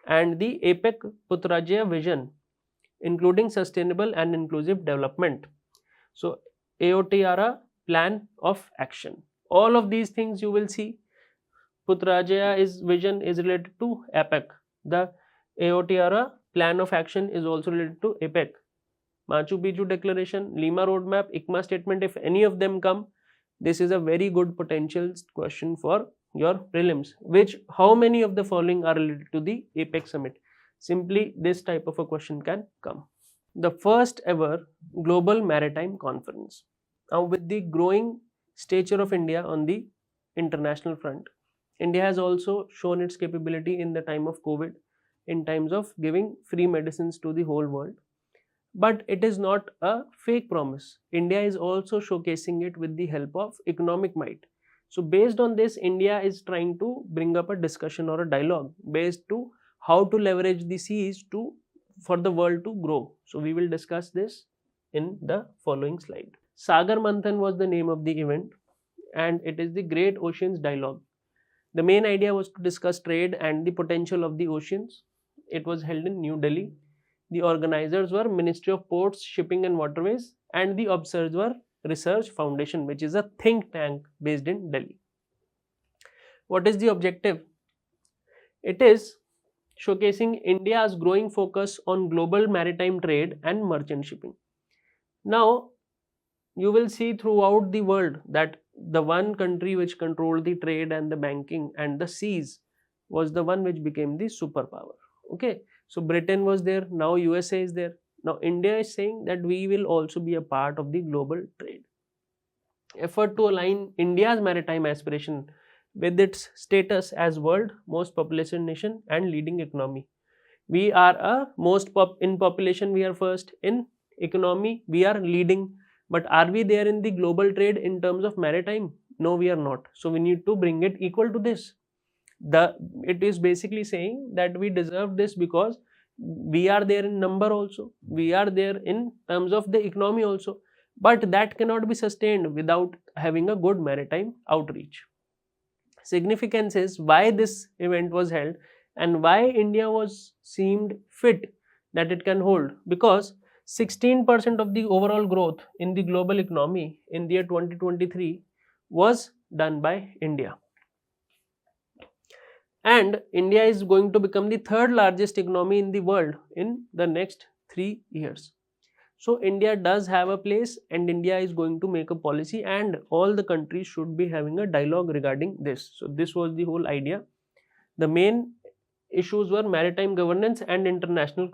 and the APEC Putrajaya vision, including sustainable and inclusive development. So AOTRA plan of action. All of these things you will see. Putrajaya vision is related to APEC. The AOTRA plan of action is also related to APEC. Machu Picchu Declaration, Lima Roadmap, ICMA statement, if any of them come, this is a very good potential question for your prelims. How many of the following are related to the APEC summit? Simply this type of a question can come. The first ever Global Maritime Conference. Now, with the growing stature of India on the international front, India has also shown its capability in the time of COVID, in times of giving free medicines to the whole world. But it is not a fake promise. India is also showcasing it with the help of economic might. So based on this, India is trying to bring up a discussion or a dialogue based to how to leverage the seas for the world to grow. So we will discuss this in the following slide. Sagar Manthan was the name of the event, and it is the Great Oceans Dialogue. The main idea was to discuss trade and the potential of the oceans. It was held in New Delhi. The organizers were Ministry of Ports, Shipping and Waterways, and the observers were Research Foundation, which is a think tank based in Delhi. What is the objective? It is showcasing India's growing focus on global maritime trade and merchant shipping. Now, you will see throughout the world that the one country which controlled the trade and the banking and the seas was the one which became the superpower. Okay, so Britain was there, now USA is there. Now India is saying that we will also be a part of the global trade. Effort to align India's maritime aspiration with its status as world most populous nation and leading economy. We are in population we are first, in economy we are leading, but are we there in the global trade in terms of maritime? No, we are not. So we need to bring it equal to this. It is basically saying that we deserve this because we are there in number also, we are there in terms of the economy also, but that cannot be sustained without having a good maritime outreach. Significance is why this event was held and why India was seemed fit that it can hold, because 16% of the overall growth in the global economy in the year 2023 was done by India. And India is going to become the third largest economy in the world in the next 3 years. So India does have a place, and India is going to make a policy, and all the countries should be having a dialogue regarding this. So this was the whole idea. The main issues were maritime governance and international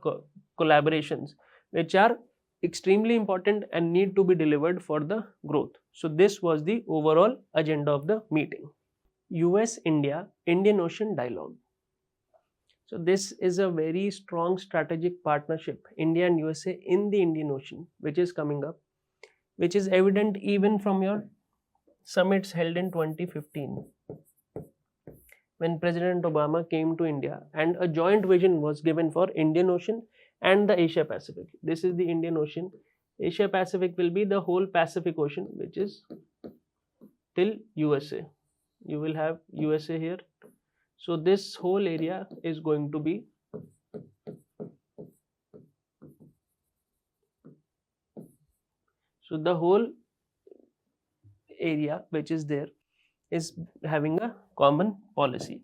collaborations, which are extremely important and need to be delivered for the growth. So this was the overall agenda of the meeting. US-India Indian Ocean Dialogue. So this is a very strong strategic partnership, India and USA in the Indian Ocean, which is coming up, which is evident even from your summits held in 2015, when President Obama came to India and a joint vision was given for Indian Ocean and the Asia Pacific. This is the Indian Ocean. Asia Pacific will be the whole Pacific Ocean, which is till USA. You will have USA here. So this whole area is going to be So the whole area which is there is having a common policy.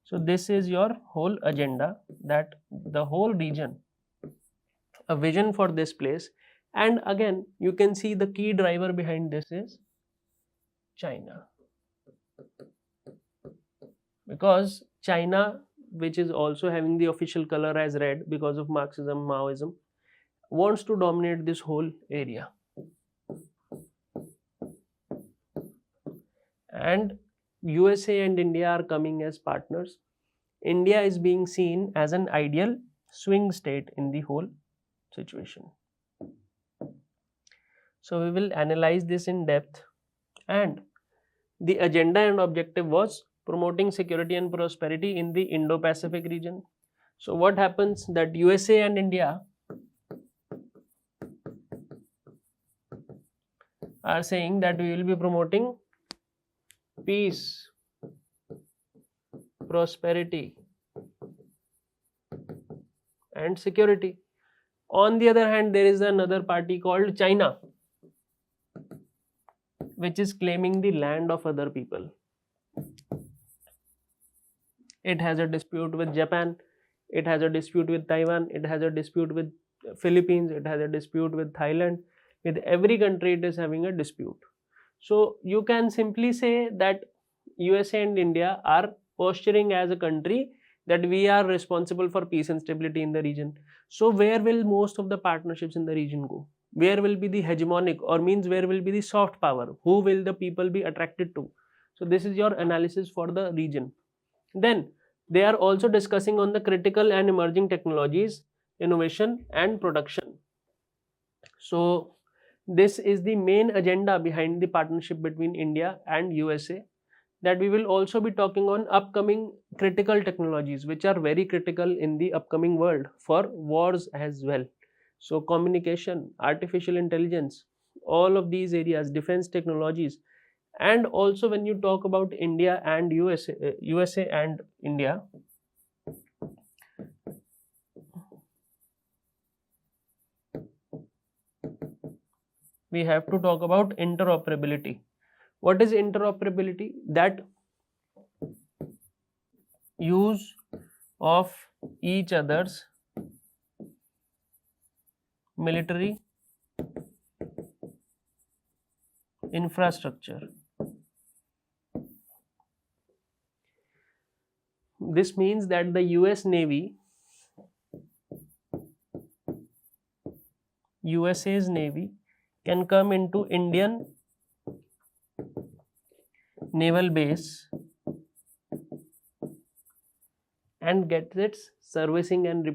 So this is your whole agenda, that the whole region, a vision for this place. And again, you can see the key driver behind this is China, because China, which is also having the official color as red because of Marxism, Maoism, wants to dominate this whole area. And USA and India are coming as partners. India is being seen as an ideal swing state in the whole situation. So we will analyze this in depth, and the agenda and objective was promoting security and prosperity in the Indo-Pacific region. So what happens that USA and India are saying that we will be promoting peace, prosperity and security. On the other hand, there is another party called China, which is claiming the land of other people. It has a dispute with Japan, it has a dispute with Taiwan, it has a dispute with Philippines, it has a dispute with Thailand. With every country it is having a dispute. So you can simply say that USA and India are posturing as a country that we are responsible for peace and stability in the region. So where will most of the partnerships in the region go? Where will be the hegemonic, or means where will be the soft power? Who will the people be attracted to? So this is your analysis for the region. Then they are also discussing on the critical and emerging technologies, innovation and production. So this is the main agenda behind the partnership between India and USA, that we will also be talking on upcoming critical technologies which are very critical in the upcoming world for wars as well. So communication, artificial intelligence, all of these areas, defense technologies. And also when you talk about India and USA and India, we have to talk about interoperability. What is interoperability? That use of each other's military infrastructure. This means that the US Navy, USA's Navy can come into Indian naval base and get its servicing and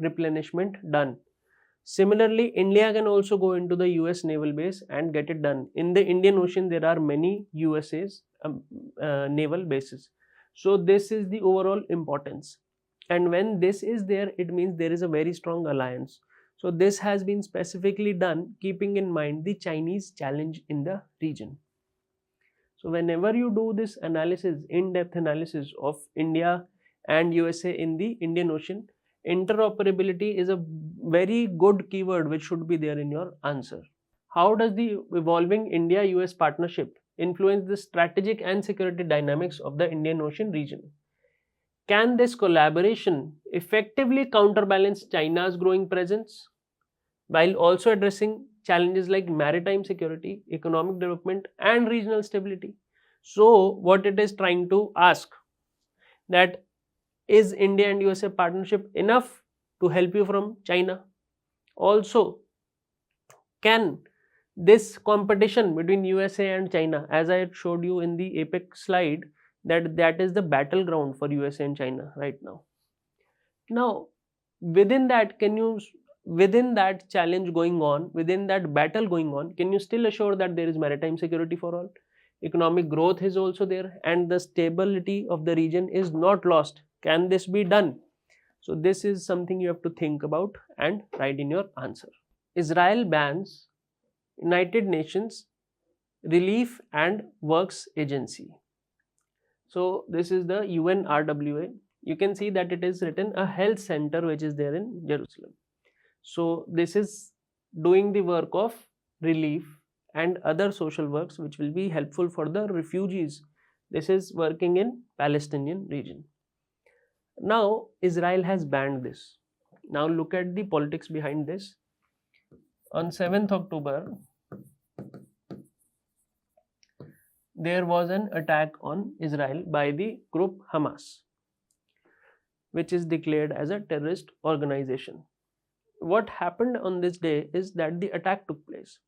replenishment done. Similarly, India can also go into the US naval base and get it done. In the Indian Ocean, there are many USA's naval bases. So this is the overall importance. And when this is there, it means there is a very strong alliance. So this has been specifically done keeping in mind the Chinese challenge in the region. So whenever you do this analysis, in-depth analysis of India and USA in the Indian Ocean, interoperability is a very good keyword which should be there in your answer. How does the evolving India-US partnership influence the strategic and security dynamics of the Indian Ocean region? Can this collaboration effectively counterbalance China's growing presence while also addressing challenges like maritime security, economic development and regional stability? So what it is trying to ask, that is India and USA partnership enough to help you from China? Also, can this competition between USA and China, as I had showed you in the APEC slide, that is the battleground for USA and China right now. Now, within that, within that challenge going on, within that battle going on, can you still assure that there is maritime security for all? Economic growth is also there and the stability of the region is not lost. Can this be done? So this is something you have to think about and write in your answer. Israel bans United Nations Relief and Works Agency. So this is the UNRWA. You can see that it is written a health center which is there in Jerusalem. So this is doing the work of relief and other social works which will be helpful for the refugees. This is working in Palestinian region. Now Israel has banned this. Now look at the politics behind this. On 7th October, there was an attack on Israel by the group Hamas, which is declared as a terrorist organization. What happened on this day is that the attack took place.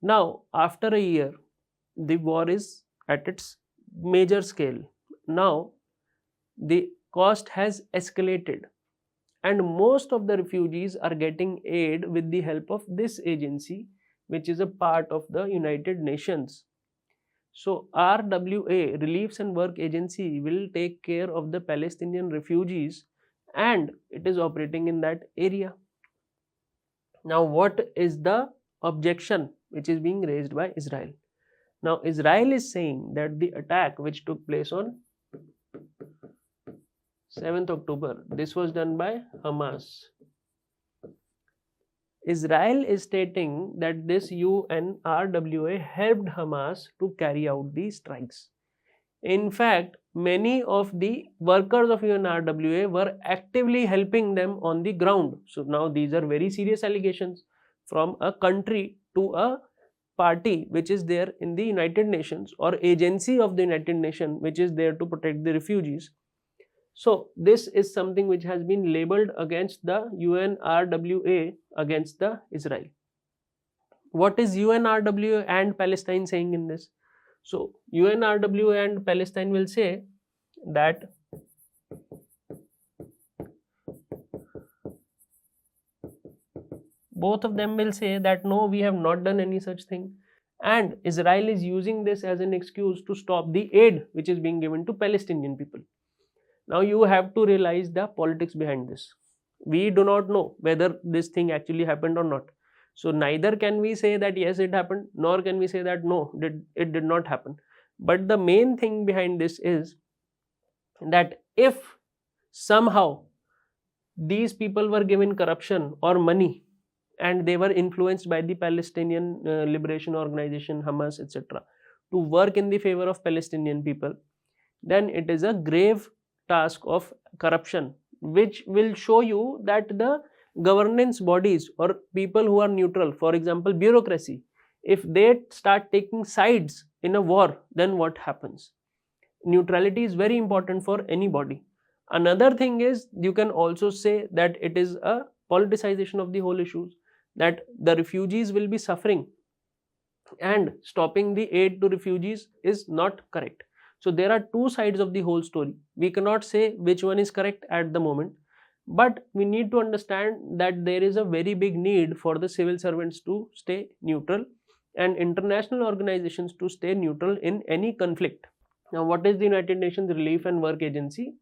Now, after a year, the war is at its major scale. Now, the cost has escalated, and most of the refugees are getting aid with the help of this agency, which is a part of the United Nations. So RWA, Reliefs and Work Agency, will take care of the Palestinian refugees, and it is operating in that area. Now what is the objection which is being raised by Israel? Now Israel is saying that the attack which took place on 7th October, this was done by Hamas. Israel is stating that this UNRWA helped Hamas to carry out these strikes. In fact, many of the workers of UNRWA were actively helping them on the ground. So now these are very serious allegations from a country to a party which is there in the United Nations, or agency of the United Nations which is there to protect the refugees. So this is something which has been labeled against the UNRWA against the Israel. What is UNRWA and Palestine saying in this? So UNRWA and Palestine will say that both of them will say that no, we have not done any such thing, and Israel is using this as an excuse to stop the aid which is being given to Palestinian people. Now you have to realize the politics behind this. We do not know whether this thing actually happened or not. So neither can we say that yes, it happened, nor can we say that no, it did not happen. But the main thing behind this is that if somehow these people were given corruption or money and they were influenced by the Palestinian Liberation Organization, Hamas, etc., to work in the favor of Palestinian people, then it is a grave task of corruption, which will show you that the governance bodies or people who are neutral, for example bureaucracy, if they start taking sides in a war, then what happens? Neutrality is very important for anybody. Another thing is, you can also say that it is a politicization of the whole issues, that the refugees will be suffering and stopping the aid to refugees is not correct. So there are two sides of the whole story. We cannot say which one is correct at the moment, but we need to understand that there is a very big need for the civil servants to stay neutral and international organizations to stay neutral in any conflict. Now what is the United Nations Relief and Work Agency?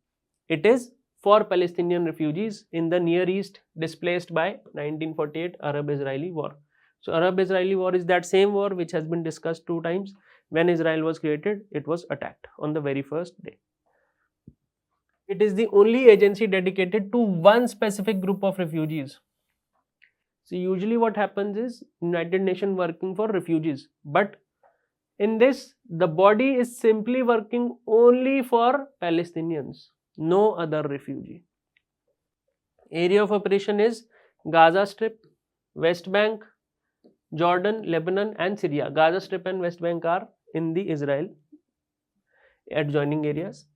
It is for Palestinian refugees in the Near East displaced by 1948 Arab-Israeli war. So Arab-Israeli war is that same war which has been discussed 2 times. When Israel was created, it was attacked on the very first day. It is the only agency dedicated to one specific group of refugees. So usually what happens is United Nations working for refugees, but in this the body is simply working only for Palestinians, no other refugee. Area of operation is Gaza Strip, West Bank, Jordan, Lebanon and Syria. Gaza Strip and West Bank are in the Israel adjoining areas.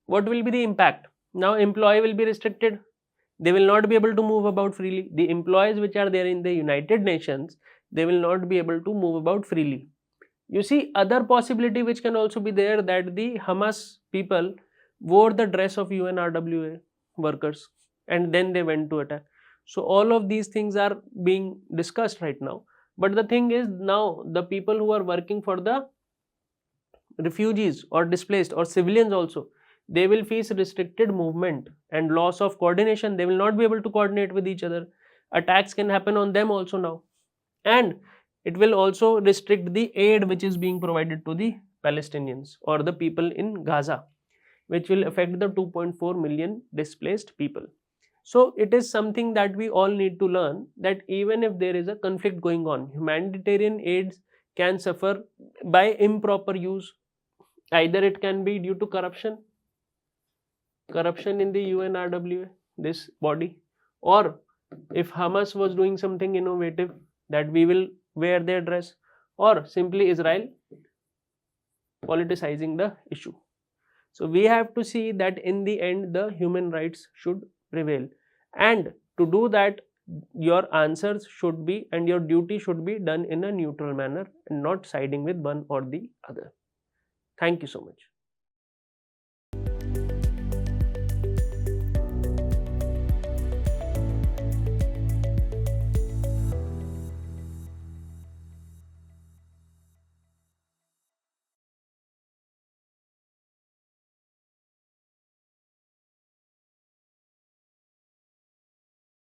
What will be the impact? Now employee will be restricted. They will not be able to move about freely. The employees which are there in the United Nations, they will not be able to move about freely. You see, other possibility which can also be there, that the Hamas people wore the dress of UNRWA workers and then they went to attack. So all of these things are being discussed right now. But the thing is, now the people who are working for the refugees or displaced or civilians also, they will face restricted movement and loss of coordination. They will not be able to coordinate with each other. Attacks can happen on them also now. And it will also restrict the aid which is being provided to the Palestinians or the people in Gaza, which will affect the 2.4 million displaced people. So it is something that we all need to learn, that even if there is a conflict going on, humanitarian aids can suffer by improper use. Either it can be due to corruption in the UNRWA, this body, or if Hamas was doing something innovative, that we will wear their dress, or simply Israel politicizing the issue. So we have to see that in the end the human rights should prevail, and to do that your answers should be, and your duty should be done in a neutral manner and not siding with one or the other. Thank you so much.